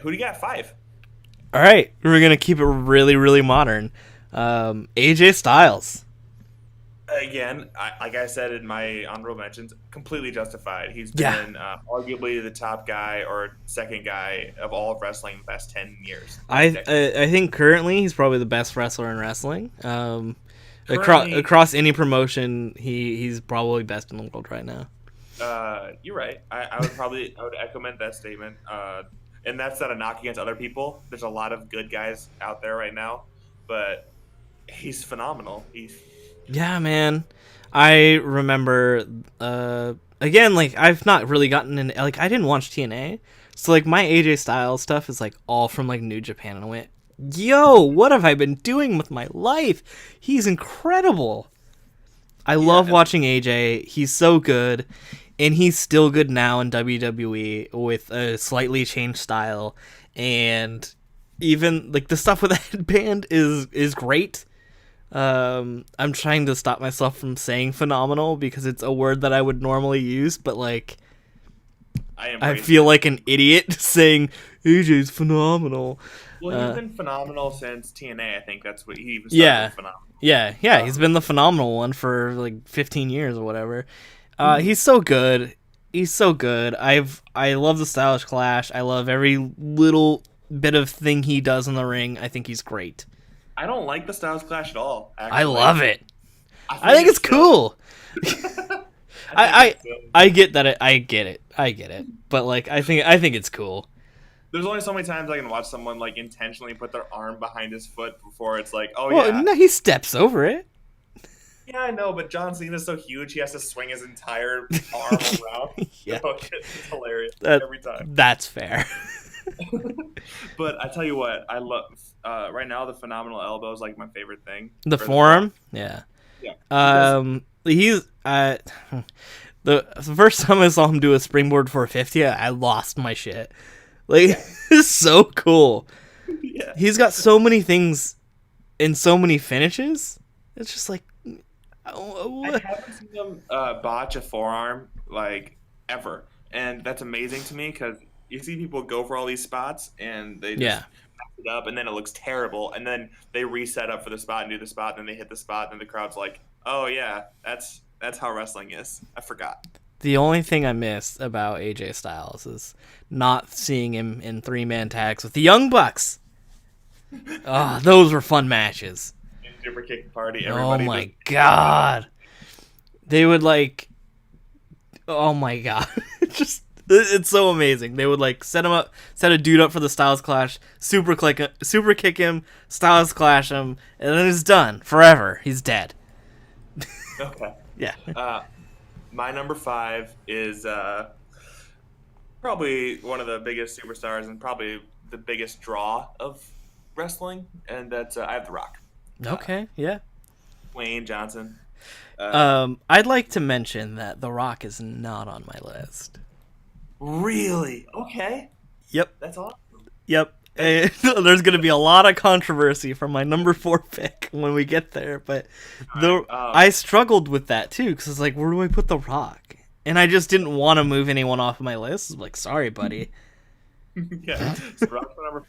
Who do you got 5? All right, we're gonna keep it really, really modern. AJ Styles. Again, like I said in my honorable mentions, completely justified. He's been arguably the top guy or second guy of all of wrestling the past 10 years. I think currently he's probably the best wrestler in wrestling. Across any promotion, he's probably best in the world right now. You're right. I would echo that statement. And that's not a knock against other people. There's a lot of good guys out there right now, but he's phenomenal. Yeah, man. I remember, again, like, I've not really gotten in, like, I didn't watch TNA, so, like, my AJ Styles stuff is, like, all from, like, New Japan, and I went, yo, what have I been doing with my life? He's incredible. I love watching AJ. He's so good, and he's still good now in WWE with a slightly changed style, and even, like, the stuff with the headband is great. I'm trying to stop myself from saying phenomenal because it's a word that I would normally use, but like I feel like an idiot saying AJ's phenomenal. Well, he's been phenomenal since TNA. I think that's what he was. Phenomenal. Yeah. He's been the phenomenal one for like 15 years or whatever. He's so good. I love the Stylish Clash. I love every little bit of thing he does in the ring. I think he's great. I don't like the Styles Clash at all. Actually. I love it. I think it's cool. I get that. I get it. But like, I think it's cool. There's only so many times I can watch someone like intentionally put their arm behind his foot before it's like, No, he steps over it. Yeah, I know, but John Cena's so huge, he has to swing his entire arm around. Yeah, it's hilarious every time. That's fair. But I tell you what, I love right now the phenomenal elbow is like my favorite thing. The forearm, yeah. He's the first time I saw him do a springboard 450, I lost my shit. Like, it's so cool. Yeah. He's got so many things and so many finishes. It's just like, I haven't seen him botch a forearm like ever, and that's amazing to me because you see people go for all these spots and they just mess it up, and then it looks terrible, and then they reset up for the spot and do the spot, and then they hit the spot, and the crowd's like, "Oh yeah, that's how wrestling is." I forgot. The only thing I miss about AJ Styles is not seeing him in 3-man tags with the Young Bucks. Oh, those were fun matches. Super Kick Party. Oh my god, they would like. Oh my god, it's so amazing. They would like set a dude up for the Styles Clash, super kick him, Styles Clash him, and then it's done forever. He's dead. Okay. Yeah. My number 5 is probably one of the biggest superstars and probably the biggest draw of wrestling, and that's I have The Rock. Okay, yeah. Dwayne Johnson. I'd like to mention that The Rock is not on my list. Really? Okay. Yep. That's awesome. Yep. And there's going to be a lot of controversy from my number 4 pick when we get there, but I struggled with that too because it's like, where do I put The Rock? And I just didn't want to move anyone off of my list. I'm like, sorry, buddy. Yeah, so Rock's my number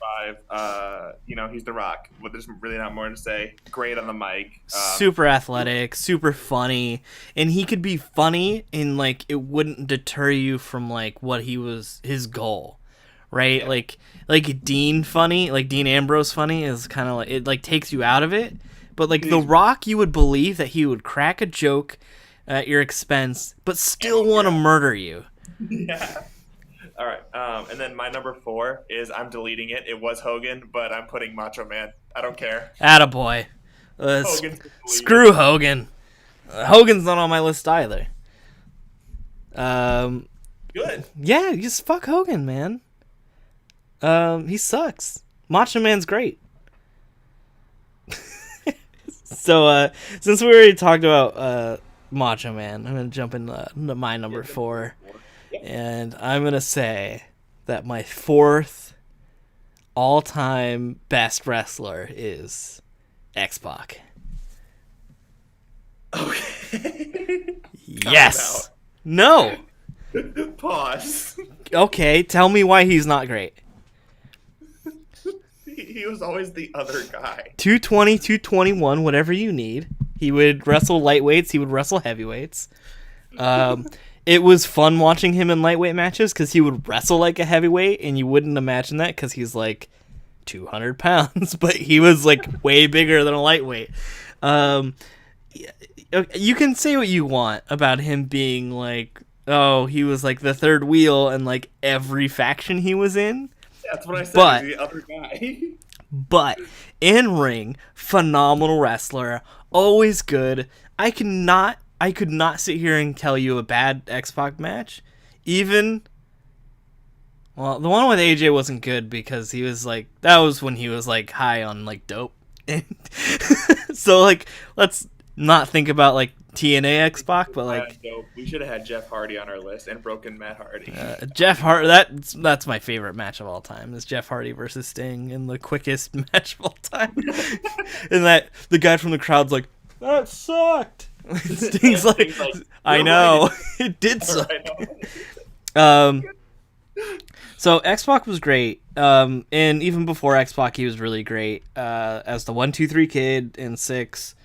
5. He's The Rock. But there's really not more to say. Great on the mic. Super athletic, super funny, and he could be funny and like it wouldn't deter you from like what his goal. Right, Yeah. like Dean funny, like Dean Ambrose funny is kind of like it like takes you out of it. But like The Rock, you would believe that he would crack a joke at your expense, but still want to murder you. Yeah. All right. And then my number 4 is I'm deleting it. It was Hogan, but I'm putting Macho Man. I don't care. Attaboy. Screw Hogan. Hogan's not on my list either. Good. Yeah, just fuck Hogan, man. He sucks. Macho Man's great. So, since we already talked about Macho Man, I'm gonna jump into my number 4, and I'm gonna say that my 4th all-time best wrestler is X-Pac. Okay. Yes. No. Pause. Okay, tell me why he's not great. He was always the other guy. 220, 221, whatever you need. He would wrestle lightweights. He would wrestle heavyweights. It was fun watching him in lightweight matches because he would wrestle like a heavyweight, and you wouldn't imagine that because he's like 200 pounds, but he was like way bigger than a lightweight. You can say what you want about him being like, oh, he was like the third wheel in like every faction he was in. That's what I said. But, he's the other guy. But in ring, phenomenal wrestler, always good. I could not sit here and tell you a bad X-Pac match. Even, well, the one with AJ wasn't good because he was like, that was when he was like high on like dope. So like, let's not think about like TNA X-Pac, but like, we should have had Jeff Hardy on our list and broken Matt Hardy. Jeff Hardy, that's my favorite match of all time, is Jeff Hardy versus Sting in the quickest match of all time. And that the guy from the crowd's like, that sucked. Sting's like, I know, it did suck. So X-Pac was great, and even before X-Pac, he was really great as the 1-2-3 Kid in 6.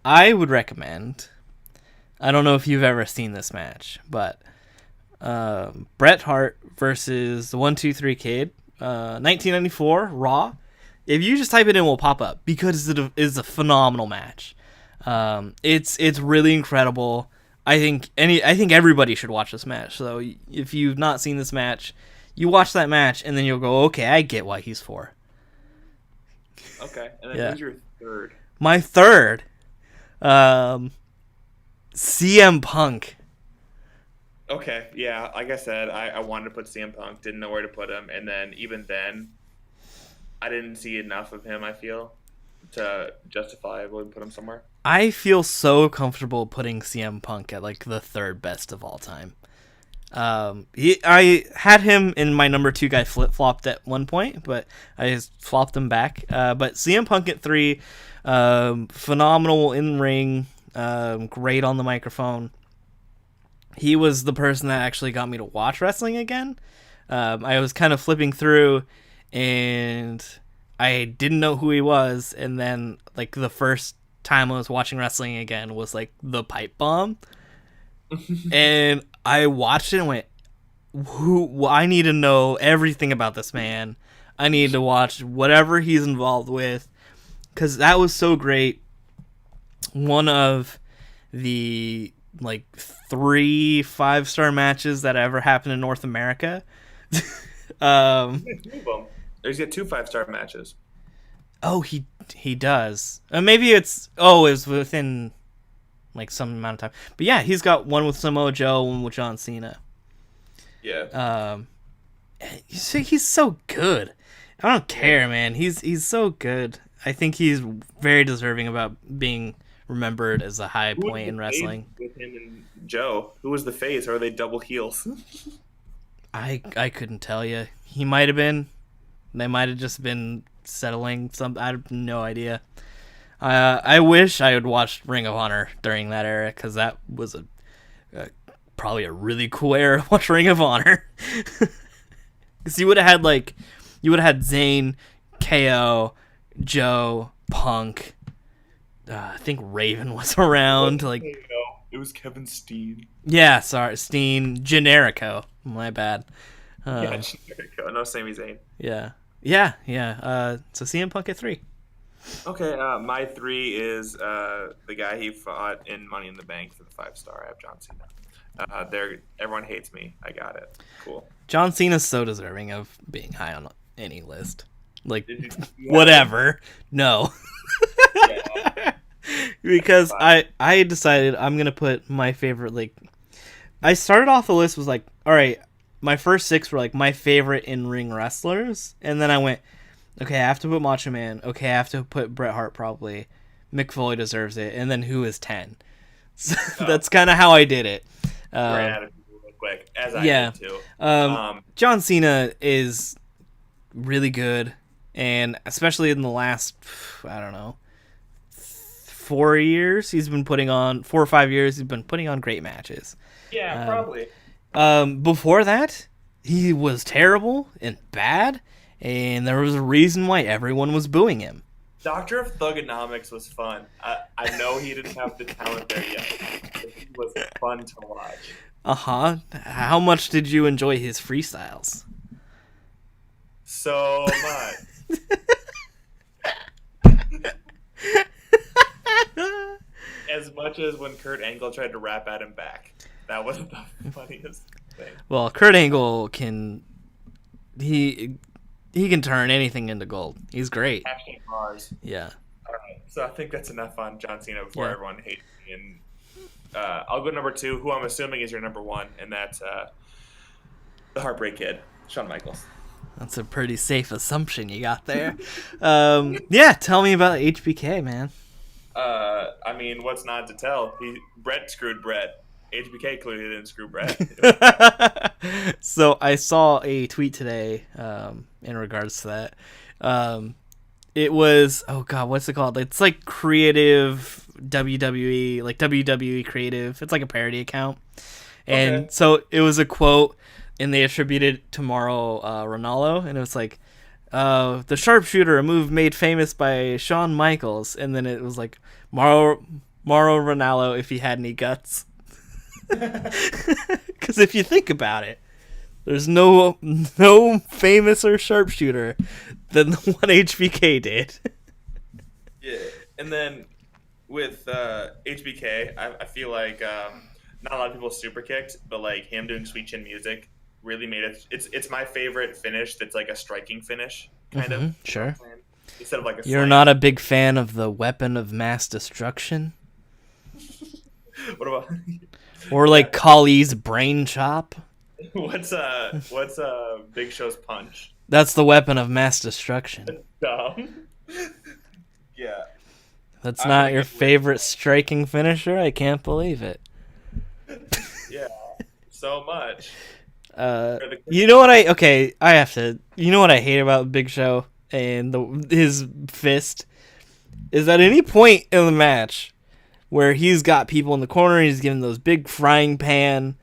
I would recommend. I don't know if you've ever seen this match, but Bret Hart versus the 1-2-3 Kid, 1994 Raw. If you just type it in, it will pop up because it is a phenomenal match. It's really incredible. I think everybody should watch this match. So if you've not seen this match, you watch that match and then you'll go, okay, I get why he's 4. Okay, and then who's your 3rd? My 3rd, CM Punk. Okay, yeah, like I said, I wanted to put CM Punk, didn't know where to put him, and then even then, I didn't see enough of him, I feel, to justifiably put him somewhere. I feel so comfortable putting CM Punk at like the 3rd best of all time. I had him in my number 2 guy flip-flopped at one point, but I just flopped him back. But CM Punk at 3, phenomenal in ring, great on the microphone. He was the person that actually got me to watch wrestling again. I was kind of flipping through, and I didn't know who he was, and then like the first time I was watching wrestling again was like the Pipe Bomb. And I watched it and went, I need to know everything about this man. I need to watch whatever he's involved with, because that was so great. One of the like 3 5-star matches that ever happened in North America. There's got 2 5-star matches. Oh, he does. Maybe it was within like some amount of time. But yeah, he's got one with Samoa Joe, one with John Cena. Yeah. He's so good. I don't care, man. He's so good. I think he's very deserving about being remembered as a high point in wrestling. With him and Joe, who was the face? Or are they double heels? I couldn't tell you. He might have been. They might have just been settling some. I have no idea. I wish I had watched Ring of Honor during that era, because that was probably a really cool era to watch Ring of Honor. Because you would have had Zayn, KO, Joe, Punk. I think Raven was around. Like, it was Kevin Steen. Yeah, sorry, Steen, Generico. My bad. Yeah, Generico. No, Sami Zayn. Yeah. So CM Punk at 3. Okay, my 3 is the guy he fought in Money in the Bank for the 5-star. I have John Cena. Everyone hates me. I got it. Cool. John Cena's so deserving of being high on any list. Like, whatever. No. Yeah. Because I decided I'm gonna put my favorite, like, I started off the list was like, all right, my first 6 were like my favorite in-ring wrestlers, and then I went, okay, I have to put Macho Man, okay, I have to put Bret Hart probably, Mick Foley deserves it, and then who is 10? So that's kind of how I did it. Ran out of people real quick, as I did too. John Cena is really good, and especially in the last, I don't know, 4 years, he's been putting on 4 or 5 years. He's been putting on great matches. Yeah, probably. Before that, he was terrible and bad, and there was a reason why everyone was booing him. Doctor of Thugonomics was fun. I know he didn't have the talent there yet, but he was fun to watch. How much did you enjoy his freestyles? So much. As much as when Kurt Angle tried to rap at him back. That was the funniest thing. Well, Kurt Angle can can turn anything into gold. He's great. Hashtag Mars. Yeah. All right. So I think that's enough on John Cena before everyone hates me. And I'll go number 2, who I'm assuming is your number 1, and that's the Heartbreak Kid, Shawn Michaels. That's a pretty safe assumption you got there. Yeah, tell me about HBK, man. I mean, what's not to tell? Brett screwed Brett. HBK clearly didn't screw Brett. So I saw a tweet today in regards to that. It was, oh god, what's it called? It's like creative WWE, like WWE creative. It's like a parody account. And so it was a quote, and they attributed it to Mauro Ranallo, and it was like, the sharpshooter, a move made famous by Shawn Michaels, and then it was like Mauro Ranallo if he had any guts. Because if you think about it, there's no famouser sharpshooter than the one HBK did. Yeah, and then with HBK, I feel like not a lot of people super kicked, but like him doing Sweet Chin Music really made it. It's my favorite finish. That's like a striking finish, kind of. Sure. Instead of like a. You're not a big fan of the weapon of mass destruction. What about? Or like Kali's brain chop. What's Big Show's punch? That's the weapon of mass destruction. Dumb. Yeah. That's not your favorite striking finisher? I can't believe it. Yeah. So much. You know what I you know what I hate about Big Show and his fist is at any point in the match where he's got people in the corner, he's giving those big frying pan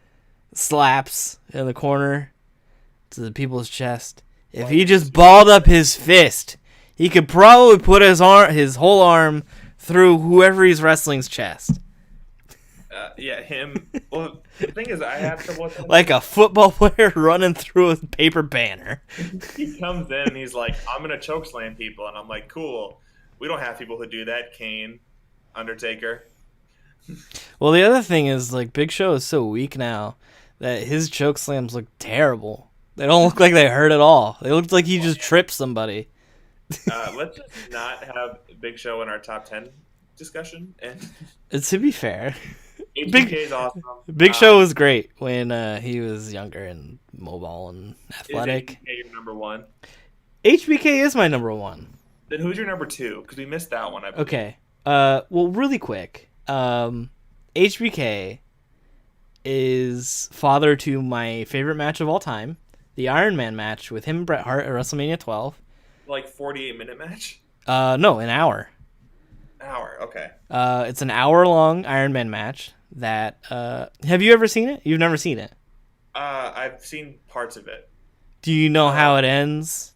slaps in the corner to the people's chest. If he just balled up his fist, he could probably put his whole arm through whoever he's wrestling's chest. Yeah, him. Well, the thing is, I have trouble with him. Like a football player running through a paper banner. He comes in and he's like, I'm going to chokeslam people. And I'm like, cool. We don't have people who do that. Kane, Undertaker. Well, the other thing is, like, Big Show is so weak now that his choke slams look terrible. They don't look like they hurt at all. They look like he just tripped somebody. Let's just not have Big Show in our top 10 discussion. And to be fair, HBK is awesome. Big Show was great when he was younger and mobile and athletic. Is HBK your number 1? HBK is my number 1. Then who's your number 2? Because we missed that one, I believe. Okay. Well, really quick. HBK is father to my favorite match of all time, the Iron Man match with him and Bret Hart at WrestleMania 12. like 48-minute match? No, an hour. Hour. Okay. It's an hour-long Iron Man match. That have you ever seen it? You've never seen it. I've seen parts of it. Do you know how it ends?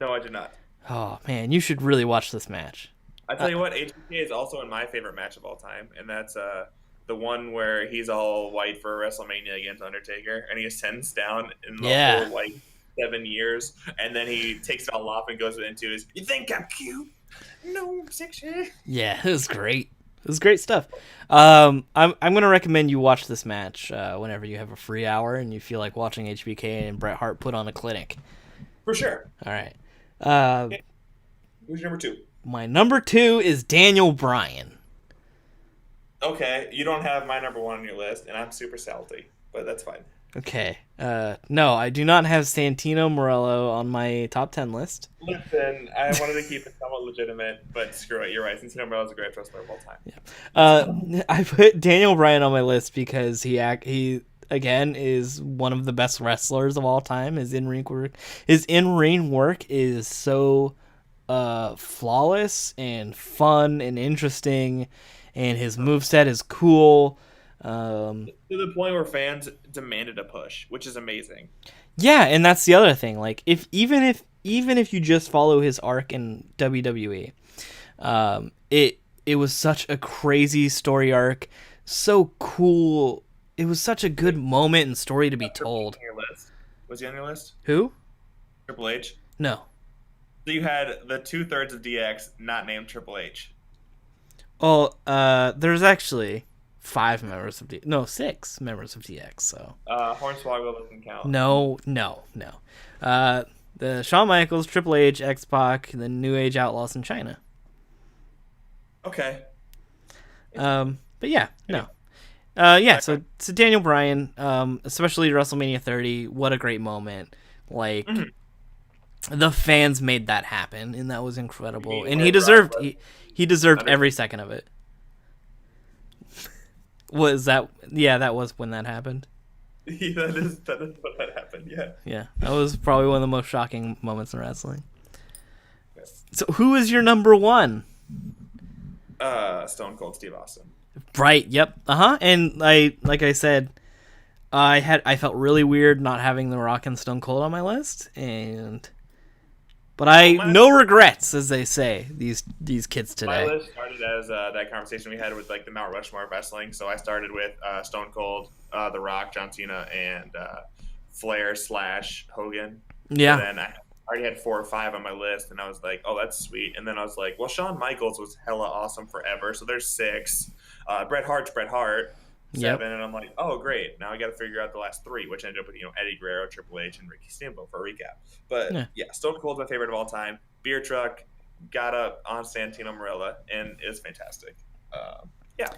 No, I did not. Oh man, you should really watch this match. I tell you what, HBK is also in my favorite match of all time, and that's the one where he's all white for WrestleMania against Undertaker, and he ascends down in the whole like 7 years, and then he takes it all off and goes into his. You think I'm cute? No, I'm sexy. Yeah, it was great. It was great stuff. I'm gonna recommend you watch this match whenever you have a free hour and you feel like watching HBK and Bret Hart put on a clinic. For sure. All right. Okay. Who's your number 2? My number 2 is Daniel Bryan. Okay, you don't have my number 1 on your list, and I'm super salty, but that's fine. Okay. No, I do not have Santino Marella on my top 10 list. Listen, I wanted to keep it somewhat legitimate, but screw it, you're right. Santino Marella is a great wrestler of all time. Yeah. I put Daniel Bryan on my list because he again is one of the best wrestlers of all time. His in-ring work is so flawless and fun and interesting, and his moveset is cool. To the point where fans demanded a push, which is amazing. Yeah, and that's the other thing. Like, even if you just follow his arc in WWE, it was such a crazy story arc, so cool. It was such a good moment and story to be told. Was he on your list? Who? Triple H? No. So you had the 2/3 of DX not named Triple H. Oh, there's actually 6 members of DX. So Hornswoggle doesn't count. No. The Shawn Michaels, Triple H, X-Pac, the New Age Outlaws in China. Okay. But yeah, no. Yeah. So Daniel Bryan, especially WrestleMania 30, what a great moment! Like the fans made that happen, and that was incredible. And he deserved every second of it. Was that? Yeah, that was when that happened. Yeah, that is what that happened. Yeah. Yeah, that was probably one of the most shocking moments in wrestling. So, who is your number 1? Stone Cold Steve Austin. Right. Yep. And like I said, I felt really weird not having The Rock and Stone Cold on my list, but no regrets, as they say, these kids today. My list started as that conversation we had with like the Mount Rushmore of wrestling. So I started with Stone Cold, The Rock, John Cena, and Flair / Hogan. Yeah. And then I already had 4 or 5 on my list, and I was like, oh, that's sweet. And then I was like, well, Shawn Michaels was hella awesome forever, so there's 6. Bret Hart's Bret Hart. 7, and I'm like, oh, great. Now I got to figure out the last 3, which ended up with Eddie Guerrero, Triple H, and Ricky Steamboat for a recap. But yeah, Stone Cold's my favorite of all time. Beer truck, got up on Santino Marella, and it's fantastic. Yeah.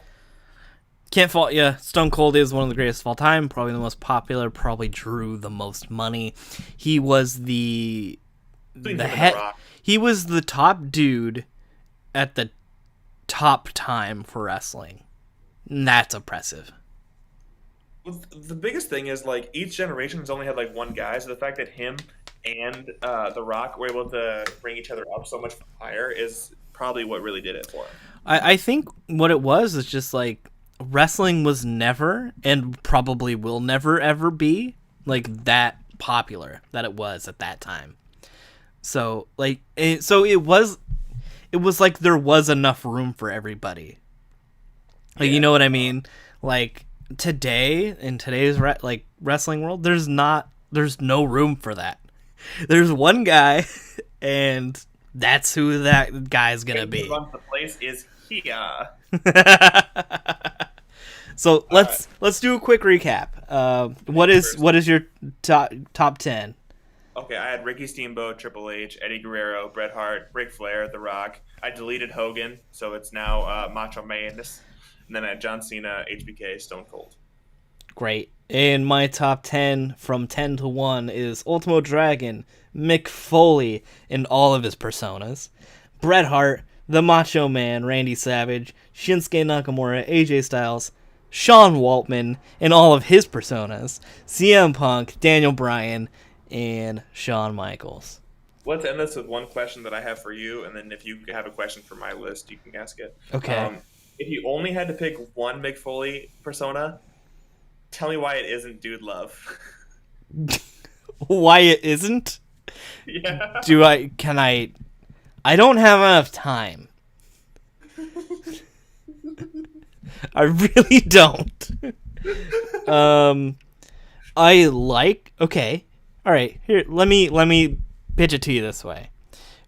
Can't fault you. Stone Cold is one of the greatest of all time, probably the most popular, probably drew the most money. He was the head. He was the top dude at the top time for wrestling. And that's impressive. Well, the biggest thing is like each generation has only had like one guy, so the fact that him and The Rock were able to bring each other up so much higher is probably what really did it for him. I think what it was is just like wrestling was never and probably will never ever be like that popular that it was at that time. So like it was like there was enough room for everybody. Like, you know what I mean? Like today in today's wrestling world, there's no room for that. There's one guy, and that's who that guy's gonna be. Who runs the place is here. So let's do a quick recap. What is your top 10? Okay, I had Ricky Steamboat, Triple H, Eddie Guerrero, Bret Hart, Ric Flair, The Rock. I deleted Hogan, so it's now Macho Man. And then I had John Cena, HBK, Stone Cold. Great. And my top 10 from 10 to 1 is Ultimo Dragon, Mick Foley, and all of his personas, Bret Hart, The Macho Man, Randy Savage, Shinsuke Nakamura, AJ Styles, Sean Waltman, and all of his personas, CM Punk, Daniel Bryan, and Shawn Michaels. let's end this with one question that I have for you, and then if you have a question for my list, you can ask it. Okay. If you only had to pick one Mick Foley persona, tell me why it isn't Dude Love. Why it isn't? Yeah. I don't have enough time. I really don't. Okay. All right. Here, let me pitch it to you this way.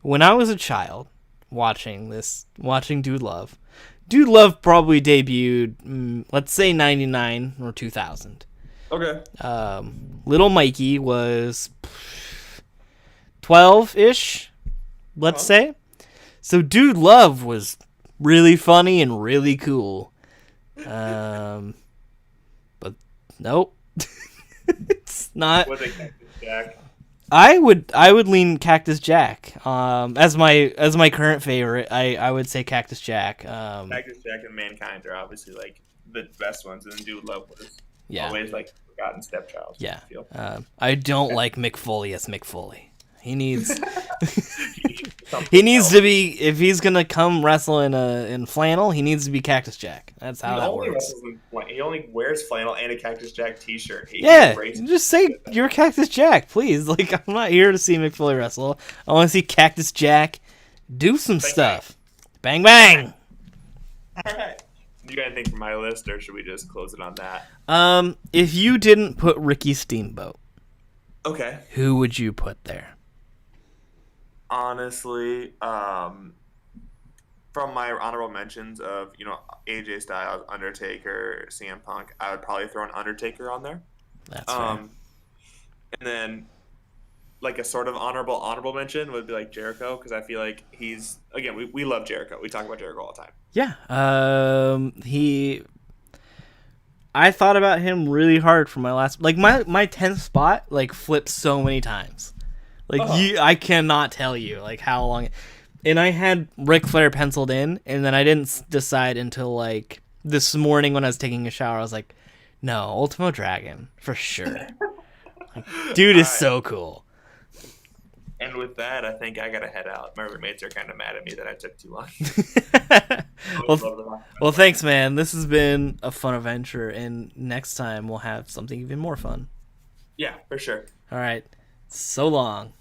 When I was a child watching Dude Love probably debuted, let's say 99 or 2000. Okay. Little Mikey was 12-ish, let's say. So Dude Love was really funny and really cool. But nope. It's not. Was it Cactus Jack? I would lean Cactus Jack. As my current favorite, I would say Cactus Jack. Cactus Jack and Mankind are obviously like the best ones, and then Dude Love was always like forgotten stepchild. Yeah. I feel. I don't like Mick Foley as Mick Foley. He needs he needs to be, if he's gonna come wrestle in flannel, he needs to be Cactus Jack. That's how that works. He only wears flannel and a Cactus Jack T-shirt. Just say you're Cactus Jack, please. Like, I'm not here to see Mick Foley wrestle. I want to see Cactus Jack do some stuff. Bang bang. All right. You got anything for my list, or should we just close it on that? If you didn't put Ricky Steamboat, okay, who would you put there? Honestly, from my honorable mentions of, AJ Styles, Undertaker, CM Punk, I would probably throw an Undertaker on there. That's fair. And then, like, a sort of honorable mention would be like Jericho, because I feel like he's, again, we love Jericho. We talk about Jericho all the time. Yeah. I thought about him really hard for my last, like, my 10th spot, like, flipped so many times. Like, I cannot tell you, like, how long. And I had Ric Flair penciled in, and then I didn't decide until, like, this morning when I was taking a shower. I was like, no, Ultimo Dragon, for sure. Like, dude is so cool. And with that, I think I got to head out. My roommates are kind of mad at me that I took too long. Well, thanks, man. This has been a fun adventure, and next time we'll have something even more fun. Yeah, for sure. All right. So long.